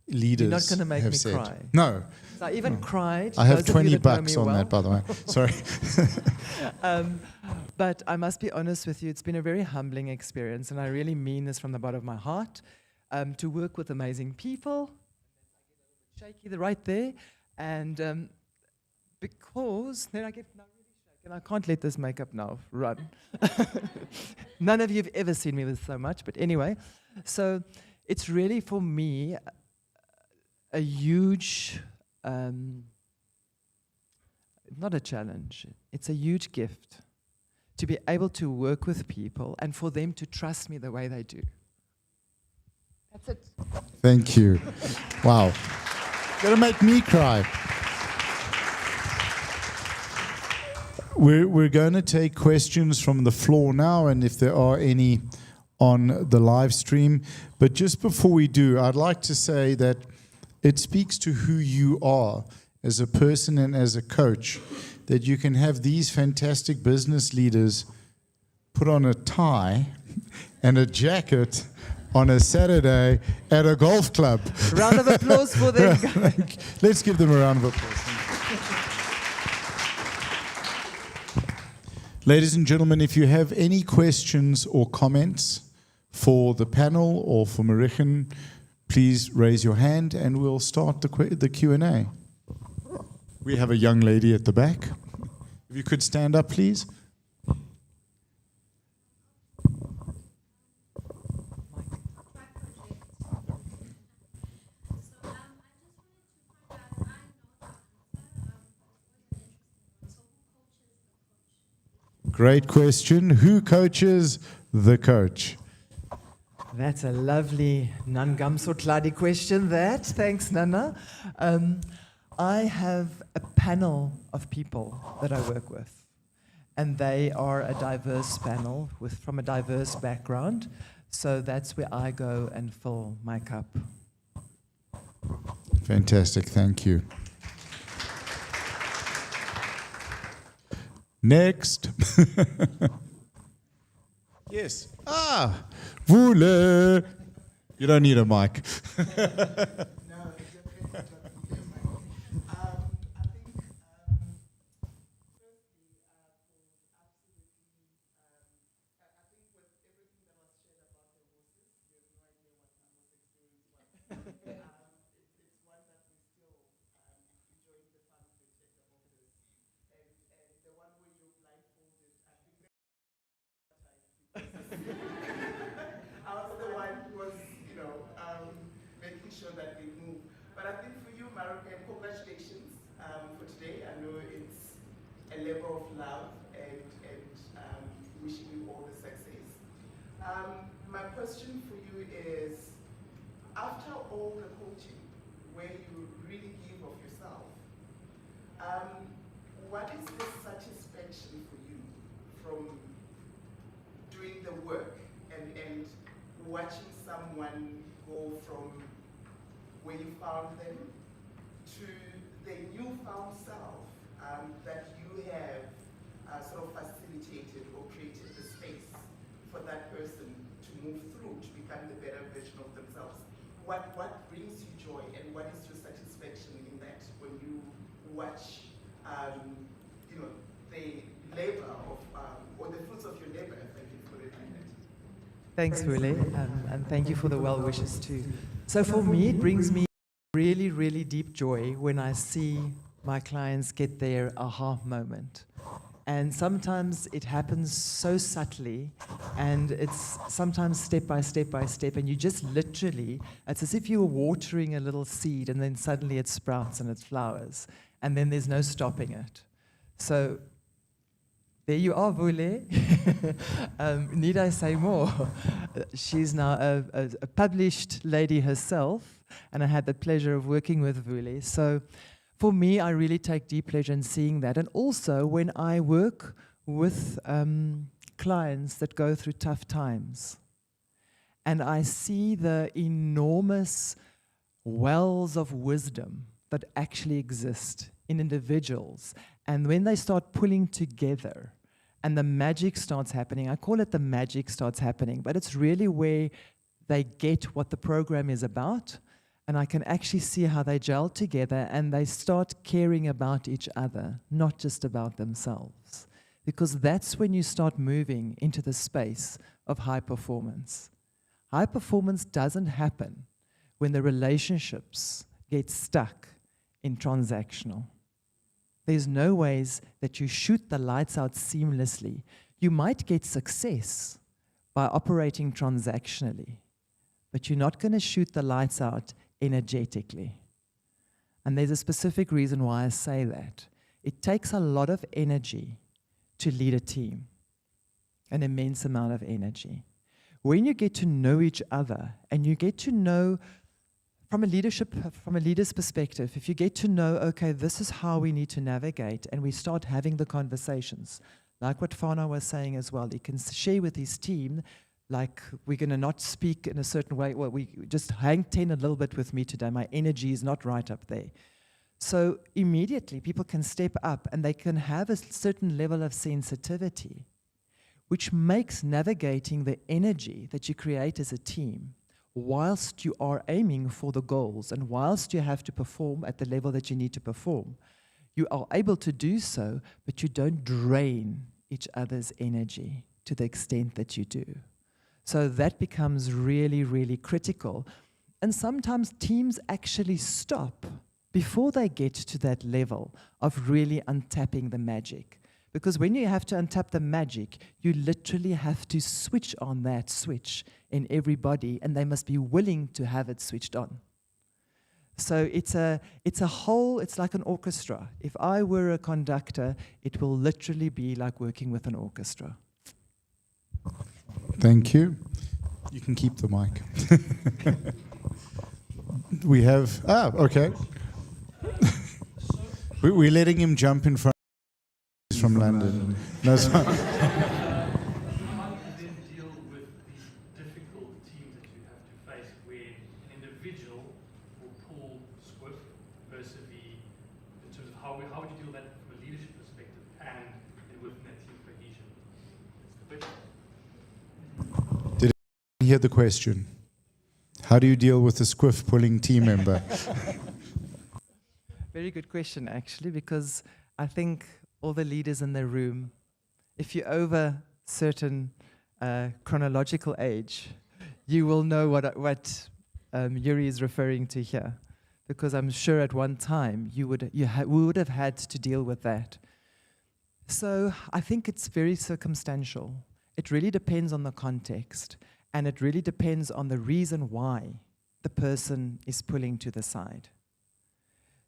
B: leaders
A: not gonna make
B: have
A: me
B: said.
A: cry.
B: No.
A: So I even cried.
B: I have
A: those of you
B: 20
A: that know
B: bucks
A: me
B: on
A: well.
B: that, by the way. Sorry.
A: But I must be honest with you, it's been a very humbling experience, and I really mean this from the bottom of my heart, to work with amazing people. Shaky right there, and because then I get now really shaken. I can't let this makeup now run. None of you have ever seen me with so much, but anyway, so it's really for me a huge, not a challenge. It's a huge gift to be able to work with people and for them to trust me the way they do. That's it.
B: Thank you. Wow. Gonna make me cry. We're going to take questions from the floor now, and if there are any on the live stream. But just before we do, I'd like to say that it speaks to who you are as a person and as a coach, that you can have these fantastic business leaders put on a tie and a jacket on a Saturday at a golf club.
A: Round of applause for them.
B: Let's give them a round of applause. Ladies and gentlemen, if you have any questions or comments for the panel or for Marichen, please raise your hand and we'll start the Q&A. We have a young lady at the back. If you could stand up, please. Great question. Who coaches the coach?
A: That's a lovely Nangamsotladi question, that. Thanks, Nana. I have a panel of people that I work with, and they are a diverse panel from a diverse background, so that's where I go and fill my cup.
B: Fantastic, thank you. Next. Yes. Vule. You don't need a mic.
F: Making sure that they move. But I think for you, Marichen, congratulations for today. I know it's a labor of love and wishing you all the success. My question for you is, after all the coaching, where you really give of yourself, what is the satisfaction for you from doing the work and watching someone go from where you found them to the newfound self that you have sort of facilitated or created the space for that person to move through to become the better version of themselves? What brings you joy, and what is your satisfaction in that when you watch the labor of or the fruits of your labor, if I can put it like that?
A: Thanks, Vule, and thank you for the well wishes too. So for me, it brings me really, really deep joy when I see my clients get their aha moment. And sometimes it happens so subtly, and it's sometimes step by step by step, and you just literally, it's as if you were watering a little seed, and then suddenly it sprouts and it flowers, and then there's no stopping it. So there you are, Vule. Need I say more? She's now a published lady herself, and I had the pleasure of working with Vule. So for me, I really take deep pleasure in seeing that. And also when I work with clients that go through tough times, and I see the enormous wells of wisdom that actually exist in individuals, and when they start pulling together, and the magic starts happening. I call it the magic starts happening, but it's really where they get what the program is about, and I can actually see how they gel together and they start caring about each other, not just about themselves. Because that's when you start moving into the space of high performance. High performance doesn't happen when the relationships get stuck in transactional. There's no ways that you shoot the lights out seamlessly. You might get success by operating transactionally, but you're not going to shoot the lights out energetically. And there's a specific reason why I say that. It takes a lot of energy to lead a team, an immense amount of energy. When you get to know each other and you get to know from a leader's perspective, if you get to know, okay, this is how we need to navigate, and we start having the conversations, like what Fana was saying as well, he can share with his team, like, we're going to not speak in a certain way, well, we just hang 10 a little bit with me today, my energy is not right up there. So immediately people can step up and they can have a certain level of sensitivity, which makes navigating the energy that you create as a team whilst you are aiming for the goals and whilst you have to perform at the level that you need to perform. You are able to do so, but you don't drain each other's energy to the extent that you do. So that becomes really, really critical. And sometimes teams actually stop before they get to that level of really untapping the magic. Because when you have to untap the magic, you literally have to switch on that switch in everybody, and they must be willing to have it switched on. So it's like an orchestra. If I were a conductor, it will literally be like working with an orchestra.
B: Thank you. You can keep the mic. We have, okay. We're letting him jump in front. He's from London. No, it's fine.
G: How do you then deal with these difficult teams that you have to face where an individual will pull swift versus in terms of how would you deal with that from a leadership perspective and within that team cohesion? That's the question.
B: Did you hear the question? How do you deal with a squiff pulling team member?
A: Very good question, actually, because I think all the leaders in the room, if you're over certain chronological age, you will know what Yuri is referring to here, because I'm sure at one time we would have had to deal with that. So I think it's very circumstantial. It really depends on the context, and it really depends on the reason why the person is pulling to the side.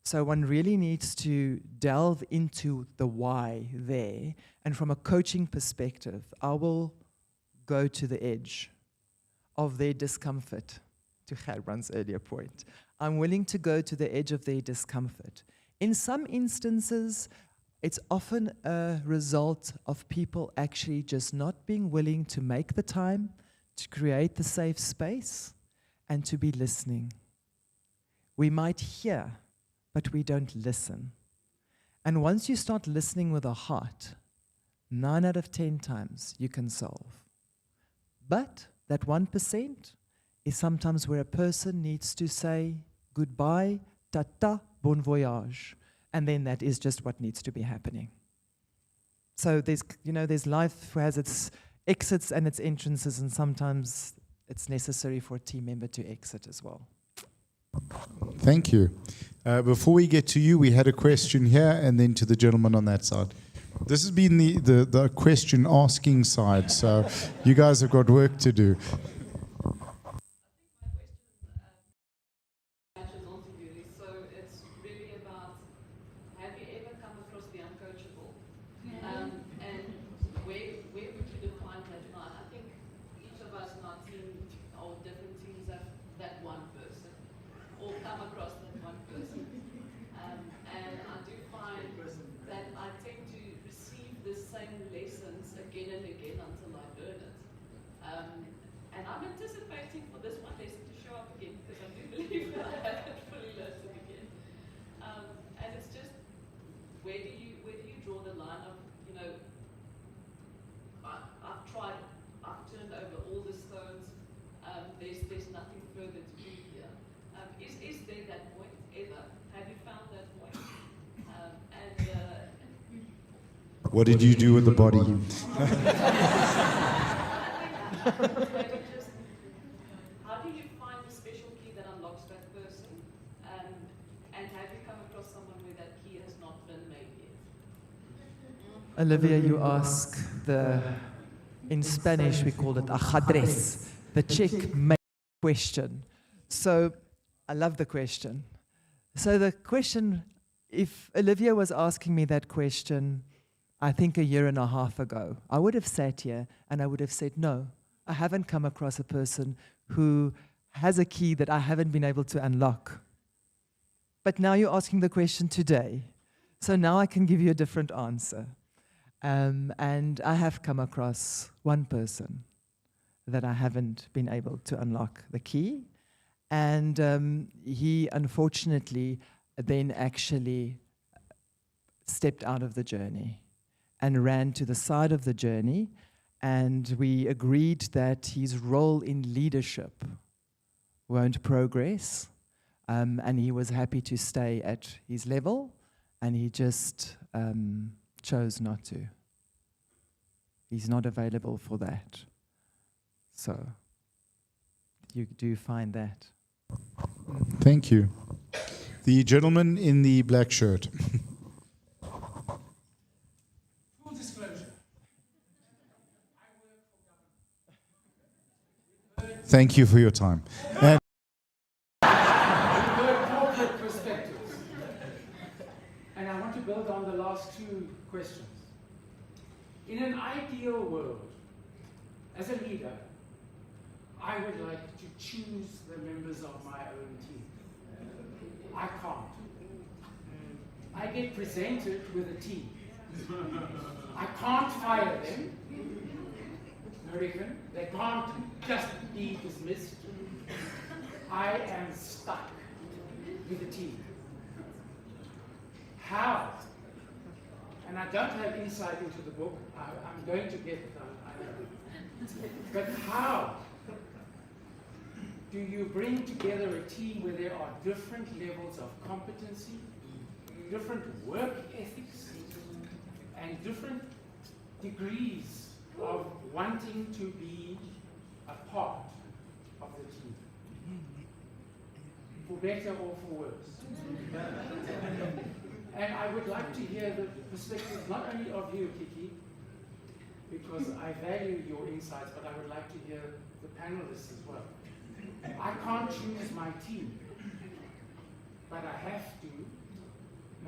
A: So one really needs to delve into the why there. And from a coaching perspective, I will go to the edge of their discomfort, to Gerbrand's earlier point. I'm willing to go to the edge of their discomfort. In some instances, it's often a result of people actually just not being willing to make the time to create the safe space and to be listening. We might hear, but we don't listen. And once you start listening with a heart, 9 out of 10 times you can solve. But that 1% is sometimes where a person needs to say goodbye, tata, bon voyage, and then that is just what needs to be happening. So there's life has its exits and its entrances, and sometimes it's necessary for a team member to exit as well.
B: Thank you. Before we get to you, we had a question here, and then to the gentleman on that side. This has been the question asking side, so you guys have got work to do.
H: So it's really about, have you ever come across the uncoachable? And where would you define that line? I think each of us in our team or different teams have that one person, or come across that one person. And I do find that I tend to receive the same lessons again and again until I learn it. And I'm anticipating for this one lesson to show up again, because I do believe that I haven't fully learned it again. And it's just, where do you draw the line of, I've tried, I've turned over all the stones. There's
B: What did you do with the body?
H: Maybe just, how do you find the special key that unlocks that person? And have you come across someone where that key has not been made yet?
A: Olivia, you ask in Spanish we call it ajedrez, the checkmate question. So I love the question. So the question, if Olivia was asking me that question, I think a year and a half ago, I would have sat here and I would have said, no, I haven't come across a person who has a key that I haven't been able to unlock. But now you're asking the question today. So now I can give you a different answer. And I have come across one person that I haven't been able to unlock the key. And he unfortunately then actually stepped out of the journey and ran to the side of the journey. And we agreed that his role in leadership won't progress. And he was happy to stay at his level, and he just chose not to. He's not available for that. So you do find that.
B: Thank you. The gentleman in the black shirt.
I: Full disclosure.
B: Thank you for your time. And
I: Corporate perspectives. And I want to build on the last two questions. In an ideal world, as a leader, I would like to choose the members of my own team. I can't. I get presented with a team. I can't fire them. Marichen, they can't just be dismissed. I am stuck with a team. How? And I don't have insight into the book. I'm going to get it. But how do you bring together a team where there are different levels of competency, different work ethics, and different degrees of wanting to be a part of the team? For better or for worse. And I would like to hear the perspective not only of you, Kiki, because I value your insights, but I would like to hear the panelists as well. I can't choose my team, but I have to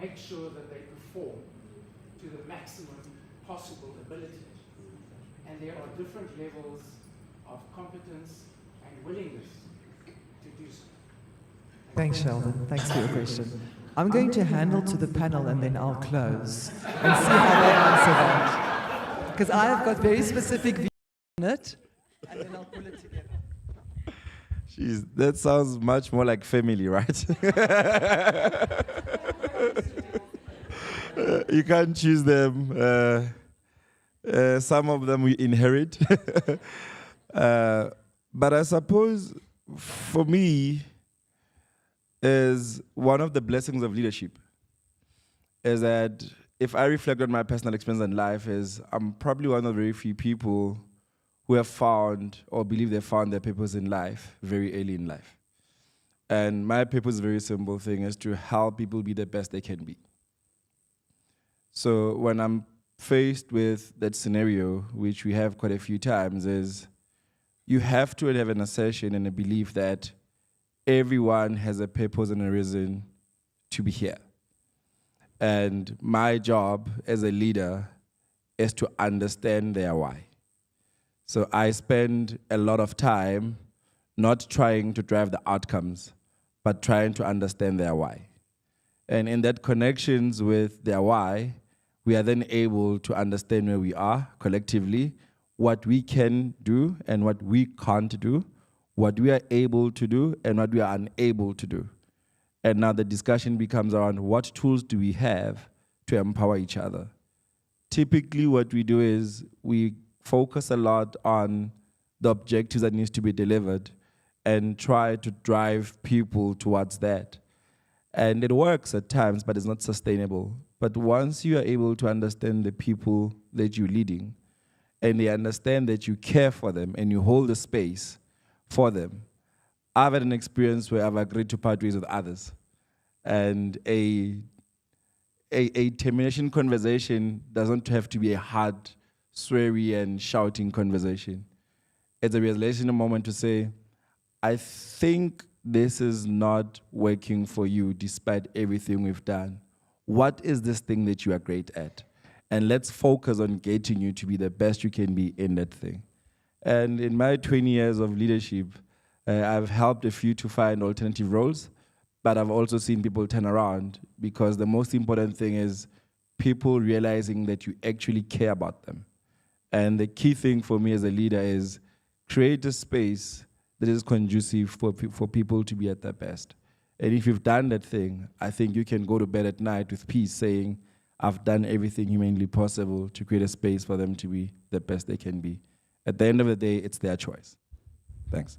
I: make sure that they perform to the maximum possible ability. And there are different levels of competence and willingness to do so.
A: Thanks, Sheldon. Thanks for your question. I'm going to handle to the panel and then I'll close and see how they answer that. Because I have got very specific views on it, and then I'll pull it together.
C: Jeez, that sounds much more like family, right? You can't choose them. Some of them we inherit. But I suppose for me, is one of the blessings of leadership is that if I reflect on my personal experience in life, is I'm probably one of the very few people who have found or believe they found their purpose in life very early in life. And my purpose is a very simple thing, is to help people be the best they can be. So when I'm faced with that scenario, which we have quite a few times, is you have to have an assertion and a belief that everyone has a purpose and a reason to be here. And my job as a leader is to understand their why. So I spend a lot of time not trying to drive the outcomes, but trying to understand their why. And in that connections with their why, we are then able to understand where we are collectively, what we can do and what we can't do, what we are able to do and what we are unable to do. And now the discussion becomes around what tools do we have to empower each other. Typically what we do is we focus a lot on the objectives that needs to be delivered and try to drive people towards that. And it works at times, but it's not sustainable. But once you are able to understand the people that you're leading, and they understand that you care for them and you hold the space for them, I've had an experience where I've agreed to part ways with others. And a termination conversation doesn't have to be a hard, sweary, and shouting conversation. It's a realization moment to say, I think this is not working for you despite everything we've done. What is this thing that you are great at? And let's focus on getting you to be the best you can be in that thing. And in my 20 years of leadership, I've helped a few to find alternative roles, but I've also seen people turn around, because the most important thing is people realizing that you actually care about them. And the key thing for me as a leader is create a space that is conducive for people to be at their best. And if you've done that thing, I think you can go to bed at night with peace, saying, I've done everything humanly possible to create a space for them to be the best they can be. At the end of the day, it's their choice. Thanks.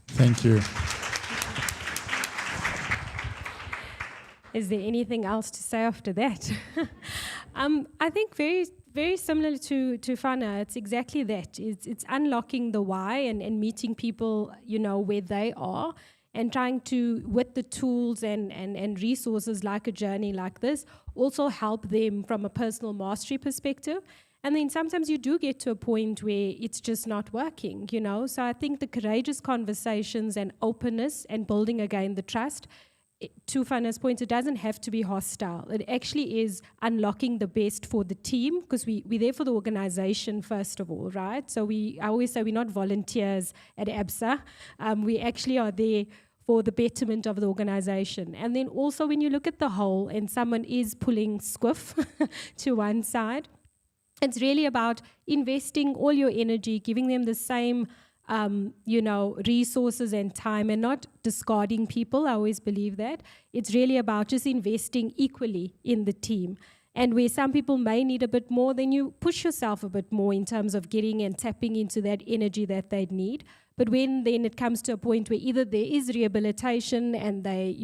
B: Thank you.
D: Is there anything else to say after that? I think very similar to Fana, it's exactly that. It's unlocking the why and meeting people, where they are, and trying to, with the tools and resources like a journey like this, also help them from a personal mastery perspective. And then sometimes you do get to a point where it's just not working, So I think the courageous conversations and openness and building again the trust, to Fana's point, it doesn't have to be hostile. It actually is unlocking the best for the team, because we're there for the organization first of all, right? So I always say we're not volunteers at ABSA. We actually are there for the betterment of the organization. And then also when you look at the whole and someone is pulling squiff to one side, it's really about investing all your energy, giving them the same resources and time, and not discarding people. I always believe that. It's really about just investing equally in the team. And where some people may need a bit more, then you push yourself a bit more in terms of getting and tapping into that energy that they need. But when then it comes to a point where either there is rehabilitation and they,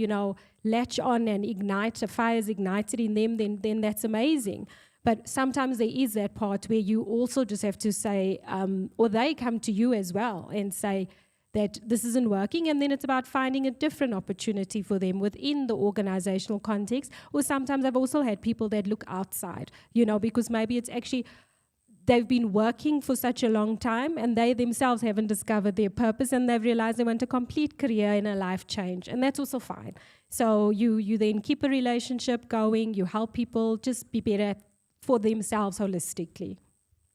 D: latch on and ignite, a fire is ignited in them, then that's amazing. But sometimes there is that part where you also just have to say, or they come to you as well and say that this isn't working, and then it's about finding a different opportunity for them within the organizational context. Or sometimes I've also had people that look outside, because maybe it's actually they've been working for such a long time and they themselves haven't discovered their purpose, and they've realized they want a complete career and a life change, and that's also fine. So you then keep a relationship going, you help people just be better for themselves holistically.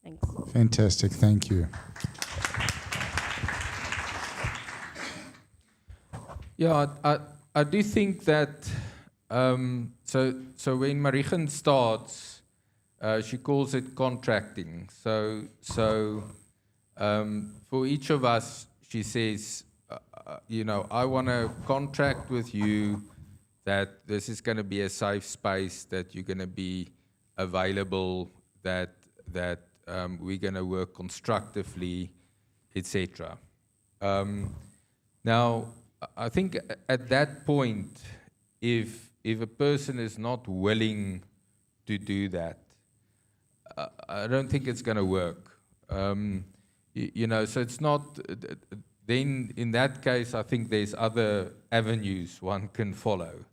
D: Thanks.
B: Fantastic, thank you.
E: Yeah, I do think that, so when Marichen starts, she calls it contracting. So for each of us, she says, I want to contract with you that this is going to be a safe space, that you're going to be available, that we're going to work constructively, etc. Now, I think at that point, if a person is not willing to do that, I don't think it's going to work. So it's not. Then in that case, I think there's other avenues one can follow.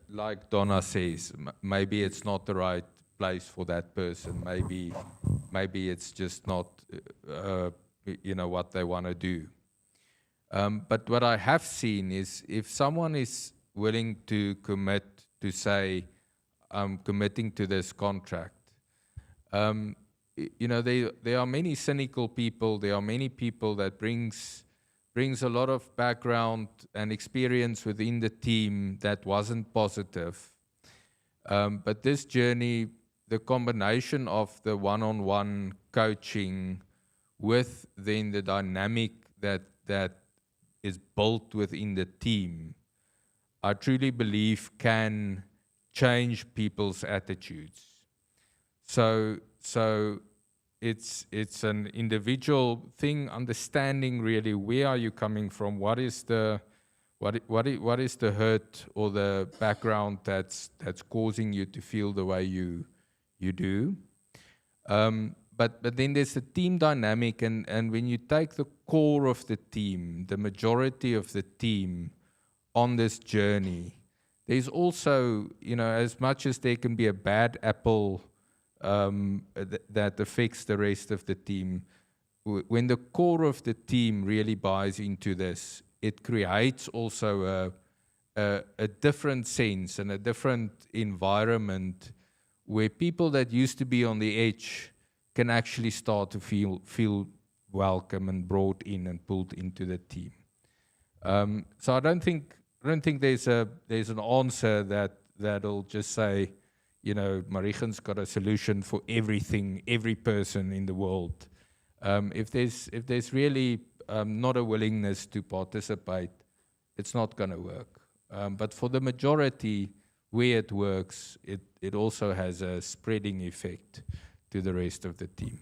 E: Like Donna says, maybe it's not the right place for that person. Maybe it's just not, what they want to do. But what I have seen is if someone is willing to commit to say, I'm committing to this contract, there are many cynical people. There are many people that brings a lot of background and experience within the team that wasn't positive. But this journey, the combination of the one-on-one coaching with then the dynamic that is built within the team, I truly believe can change people's attitudes. So it's an individual thing, understanding really where are you coming from, what is the What is the hurt or the background that's causing you to feel the way you do? But then there's the team dynamic, and when you take the core of the team, the majority of the team on this journey, there's also, as much as there can be a bad apple that affects the rest of the team, when the core of the team really buys into this, it creates also a different sense and a different environment where people that used to be on the edge can actually start to feel welcome and brought in and pulled into the team. So I don't think there's an answer that'll just say, Marichen's got a solution for everything, every person in the world. If there's really not a willingness to participate, it's not going to work. But for the majority, where it works, it also has a spreading effect to the rest of the team.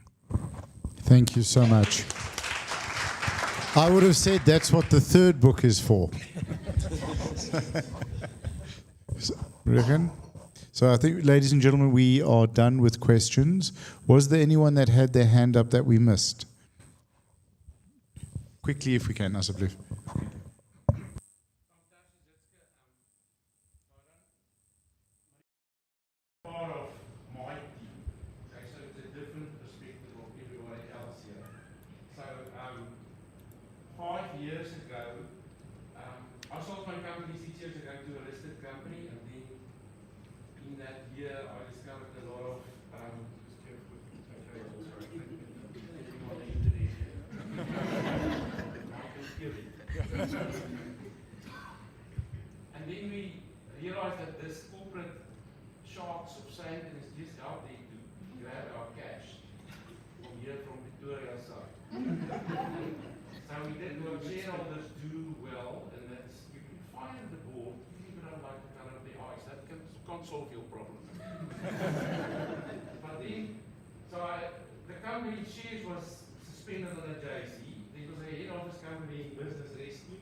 B: Thank you so much. I would have said that's what the third book is for. Marichen? So I think, ladies and gentlemen, we are done with questions. Was there anyone that had their hand up that we missed? Quickly, if we can, alsjeblieft.
J: Part of my team, okay, so it's a different perspective of everybody else here. So 5 years ago, I sold my company 6 years ago to a listed company, and then in that year I discovered a lot of and then we realized that this corporate sharks of Satan is just out there to grab our cash from here from Victoria side. So we did what shareholders do well, and that's you can fire the board, you even don't like the color of the eyes. That can't solve your problem. But then, the company shares was suspended on a JC. There was a head office company in business rescue.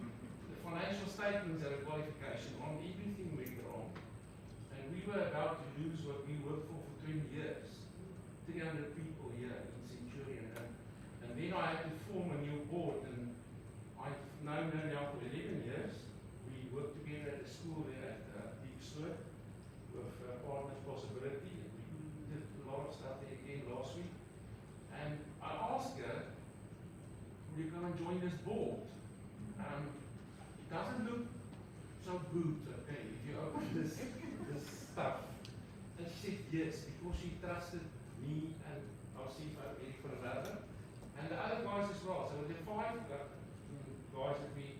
J: The financial statements had a qualification on, everything went wrong. And we were about to lose what we worked for 20 years. 300 people here in Centurion. And then I had to form a new board, and I've known her now for 11 years. We worked together at a school there at Deep Sloot with Partners Possibility. We did a lot of stuff there again last week. And I asked her, will you come and join this board? It doesn't look so good, okay, if you open this stuff. And she said yes, because she trusted me and our CFO, Eric van der Werven, and the other guys as well. So the 5 guys that we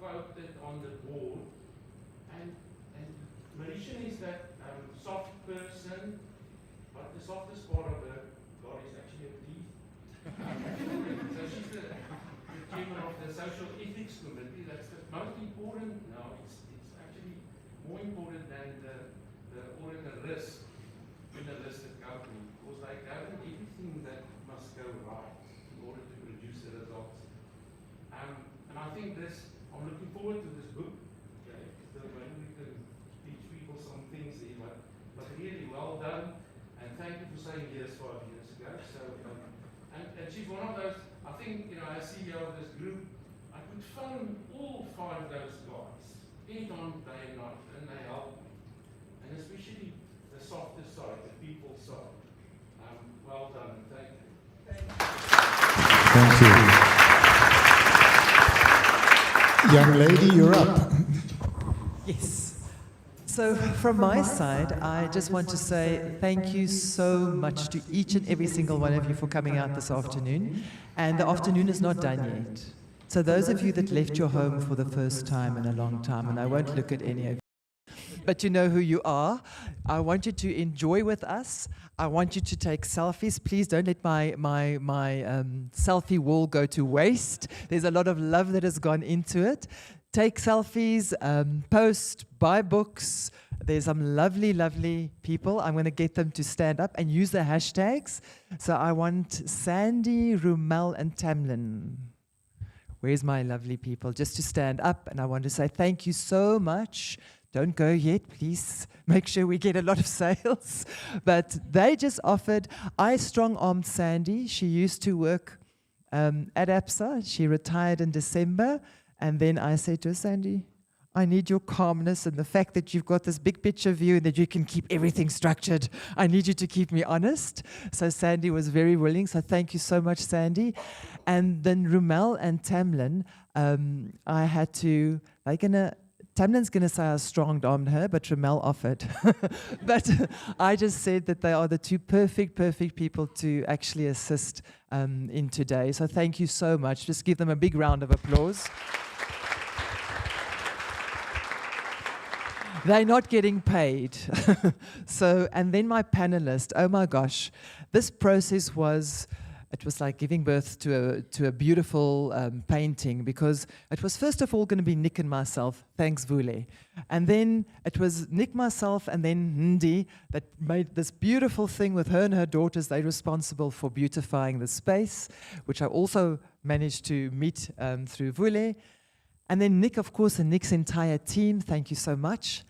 J: quoted on the board. And Marichen is that soft person, but the softest part of her God is actually a thief. So she's the chairman of the social ethics committee. That's the most important now. It's actually more important than the audit and risk in a listed company, because they govern everything that must go right in order to produce the results. And I think I'm looking forward to this book. Okay, so maybe we can teach people some things here, but really well done. And thank you for saying yes 5 years ago. So, and she's one of those, I think, as CEO of this group, I could phone all 5 of those guys, anytime, day and night, and they help me. And especially the softer side, the people side. Well done, thank you.
B: Thank you. Young lady, you're up.
A: Yes. So from my side, I just want to say thank you so much to each and every single one of you for coming out this afternoon. And the afternoon is not done yet. So those of you that left your home for the first time in a long time, and I won't look at any of you, but you know who you are. I want you to enjoy with us. I want you to take selfies. Please don't let my selfie wall go to waste. There's a lot of love that has gone into it. Take selfies, post, buy books. There's some lovely, lovely people. I'm going to get them to stand up and use the hashtags. So I want Sandy, Rumel, and Tamlin. Where's my lovely people? Just to stand up, and I want to say thank you so much. Don't go yet, please. Make sure we get a lot of sales. But they just offered. I strong-armed Sandy. She used to work at ABSA. She retired in December. And then I said to her, Sandy, I need your calmness and the fact that you've got this big picture view and that you can keep everything structured. I need you to keep me honest. So Sandy was very willing. So thank you so much, Sandy. And then Rumel and Tamlin, I had to, Tamlin's going to say I strong-armed her, but Ramel offered. But I just said that they are the two perfect people to actually assist in today. So thank you so much. Just give them a big round of applause. They're not getting paid. So, and then my panelist, oh my gosh, this process was... It was like giving birth to a beautiful painting, because it was first of all going to be Nick and myself, thanks Vule. And then it was Nick, myself, and then Ndi that made this beautiful thing with her and her daughters. They're responsible for beautifying the space, which I also managed to meet through Vule. And then Nick, of course, and Nick's entire team, thank you so much.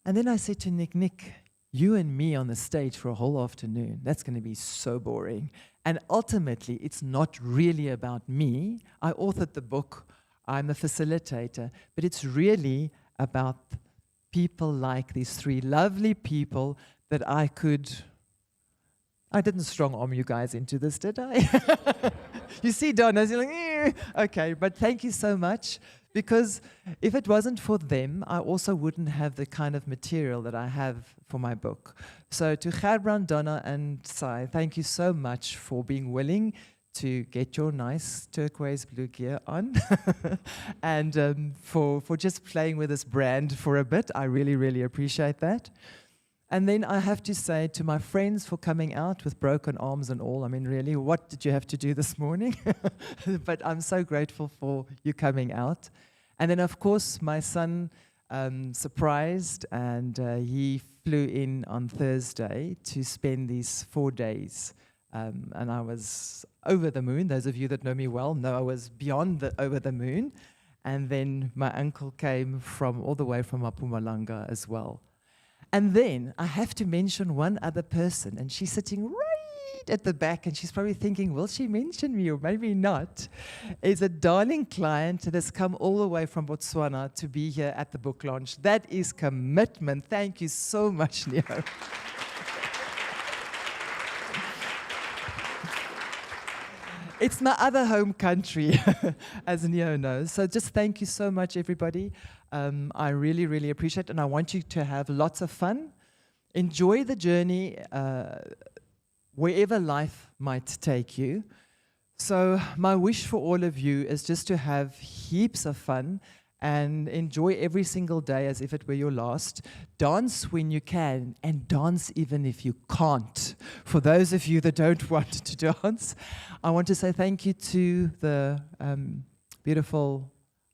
A: And then I said to Nick, you and me on the stage for a whole afternoon, that's going to be so boring. And ultimately, it's not really about me. I authored the book, I'm the facilitator, but it's really about people like these three lovely people that I didn't strong-arm you guys into this, did I? You see Donna's, you're like, okay, but thank you so much. Because if it wasn't for them, I also wouldn't have the kind of material that I have for my book. So to Gerbrand, Donna, and Sai, thank you so much for being willing to get your nice turquoise blue gear on and for just playing with this brand for a bit. I really, really appreciate that. And then I have to say to my friends for coming out with broken arms and all, I mean, really, what did you have to do this morning? But I'm so grateful for you coming out. And then, of course, my son surprised, and he flew in on Thursday to spend these 4 days. And I was over the moon. Those of you that know me well know I was beyond over the moon. And then my uncle came all the way from Mpumalanga as well. And then I have to mention one other person, and she's sitting right at the back, and she's probably thinking, will she mention me or maybe not? Is a darling client that has come all the way from Botswana to be here at the book launch. That is commitment. Thank you so much, Neo. It's my other home country, as Neo knows. So just thank you so much, everybody. I really, really appreciate it, and I want you to have lots of fun. Enjoy the journey wherever life might take you. So my wish for all of you is just to have heaps of fun and enjoy every single day as if it were your last. Dance when you can, and dance even if you can't. For those of you that don't want to dance, I want to say thank you to the beautiful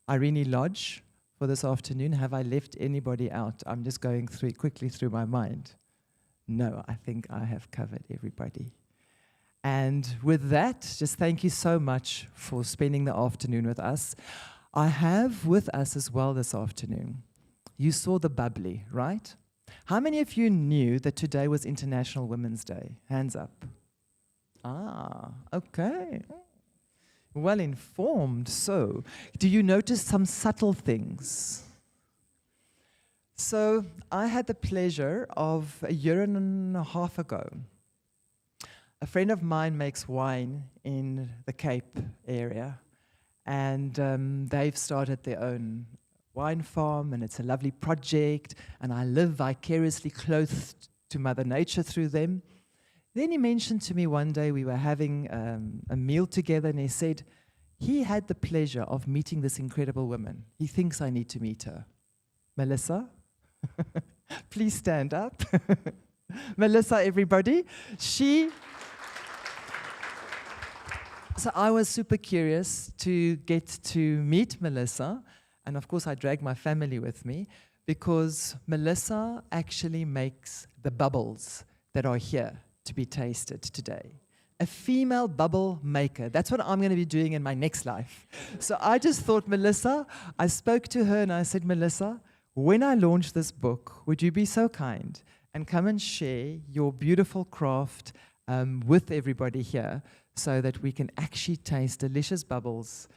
A: Irene Lodge for this afternoon. Have I left anybody out? I'm just going quickly through my mind. No, I think I have covered everybody. And with that, just thank you so much for spending the afternoon with us. I have with us as well this afternoon, you saw the bubbly, right? How many of you knew that today was International Women's Day? Hands up. Ah, okay. Well informed. So, do you notice some subtle things? So, I had the pleasure of a year and a half ago, a friend of mine makes wine in the Cape area. And they've started their own wine farm, and it's a lovely project, and I live vicariously close to Mother Nature through them. Then he mentioned to me one day, we were having a meal together, and he said he had the pleasure of meeting this incredible woman. He thinks I need to meet her. Melissa, please stand up. Melissa, everybody. So I was super curious to get to meet Melissa, and of course I dragged my family with me, because Melissa actually makes the bubbles that are here to be tasted today. a female bubble maker. That's what I'm going to be doing in my next life. So I just thought, Melissa, I spoke to her and I said, Melissa, when I launch this book, would you be so kind and come and share your beautiful craft with everybody here so that we can actually taste delicious bubbles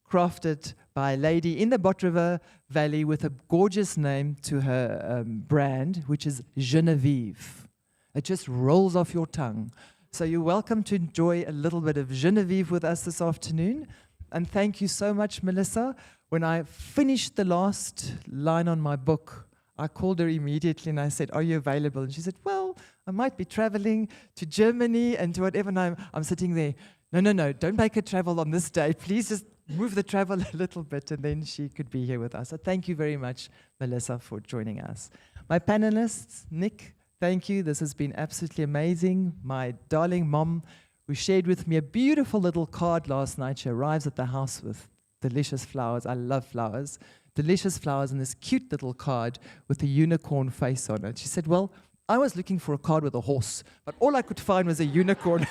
A: crafted by a lady in the Bot River Valley with a gorgeous name to her brand, which is Genevieve. It just rolls off your tongue. So you're welcome to enjoy a little bit of Genevieve with us this afternoon. And thank you so much, Melissa. When I finished the last line on my book, I called her immediately and I said, are you available? And she said, well, I might be traveling to Germany and to whatever. And I'm sitting there, no, don't make her travel on this day. Please just move the travel a little bit and then she could be here with us. So thank you very much, Melissa, for joining us. My panelists, Nick, thank you. This has been absolutely amazing. My darling mom, who shared with me a beautiful little card last night. She arrives at the house with delicious flowers. I love flowers. Delicious flowers and this cute little card with a unicorn face on it. She said, well, I was looking for a card with a horse, but all I could find was a unicorn.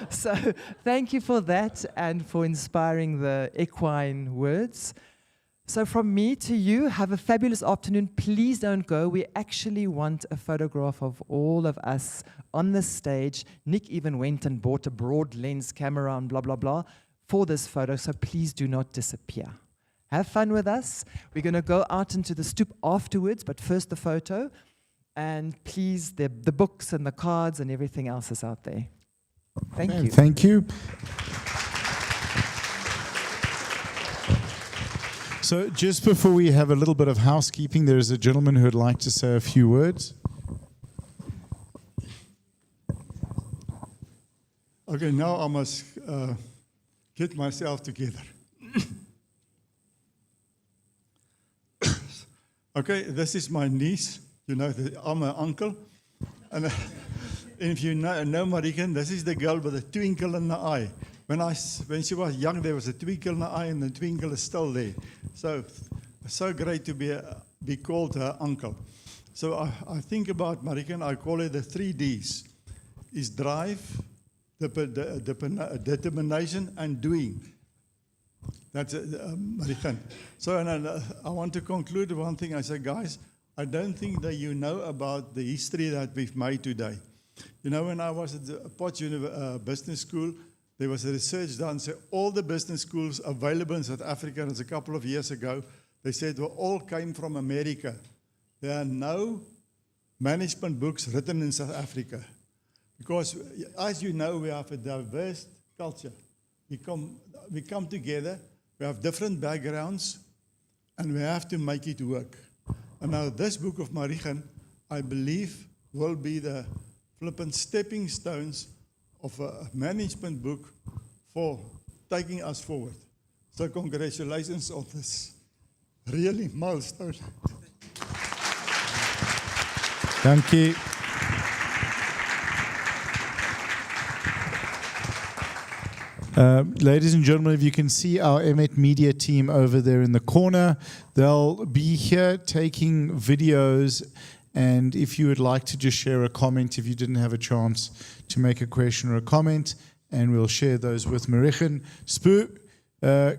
A: So thank you for that and for inspiring the equine words. So from me to you, have a fabulous afternoon. Please don't go. We actually want a photograph of all of us on the stage. Nick even went and bought a broad lens camera and blah, blah, blah for this photo. So please do not disappear. Have fun with us. We're going to go out into the stoop afterwards, but first the photo. And please, the books and the cards and everything else is out there. Thank you.
B: Thank you. So just before we have a little bit of housekeeping, there is a gentleman who would like to say a few words.
K: Okay, now I must get myself together. Okay, this is my niece. You know, I'm her uncle. And if you know Marichen, this is the girl with a twinkle in the eye. When she was young, there was a twinkle in the eye, and the twinkle is still there. So great to be called her uncle. So I think about Marichen, I call her the 3 Ds. Is drive, determination, and doing. That's Marichen. So I want to conclude with one thing. I say, guys, I don't think that you know about the history that we've made today. You know, when I was at the Potts Business School, there was a research done, so all the business schools available in South Africa, and it's a couple of years ago, they said we all came from America. There are no management books written in South Africa. Because, as you know, we have a diverse culture. We come together, we have different backgrounds, and we have to make it work. And now this book of Marichen, I believe, will be the flippant stepping stones of a management book for taking us forward. So congratulations on this really milestone.
B: Thank you. Ladies and gentlemen, if you can see our Emmet Media team over there in the corner, they'll be here taking videos. And if you would like to just share a comment, if you didn't have a chance to make a question or a comment, and we'll share those with Marichen. Spoo,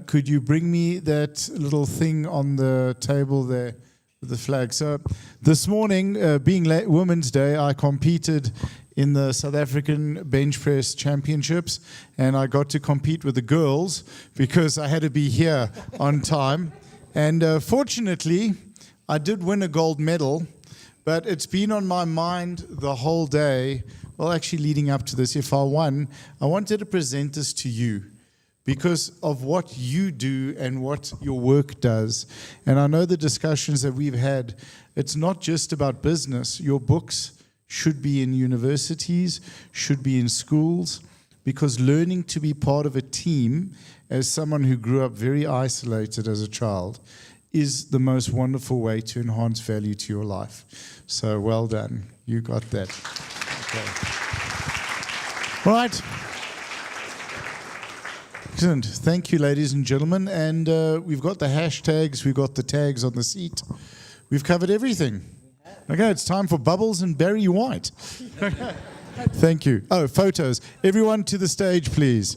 B: could you bring me that little thing on the table there with the flag? So this morning, being Women's Day, I competed in the South African Bench Press Championships, and I got to compete with the girls because I had to be here on time. And fortunately, I did win a gold medal, but it's been on my mind the whole day, well, actually leading up to this. If I won, I wanted to present this to you because of what you do and what your work does. And I know the discussions that we've had, it's not just about business. Your books should be in universities, should be in schools, because learning to be part of a team, as someone who grew up very isolated as a child, is the most wonderful way to enhance value to your life. So well done. You got that. Okay. Right. Excellent. Thank you, ladies and gentlemen. And we've got the hashtags, we've got the tags on the seat. We've covered everything. Okay, it's time for Bubbles and Barry White. Thank you. Oh, photos. Everyone to the stage, please.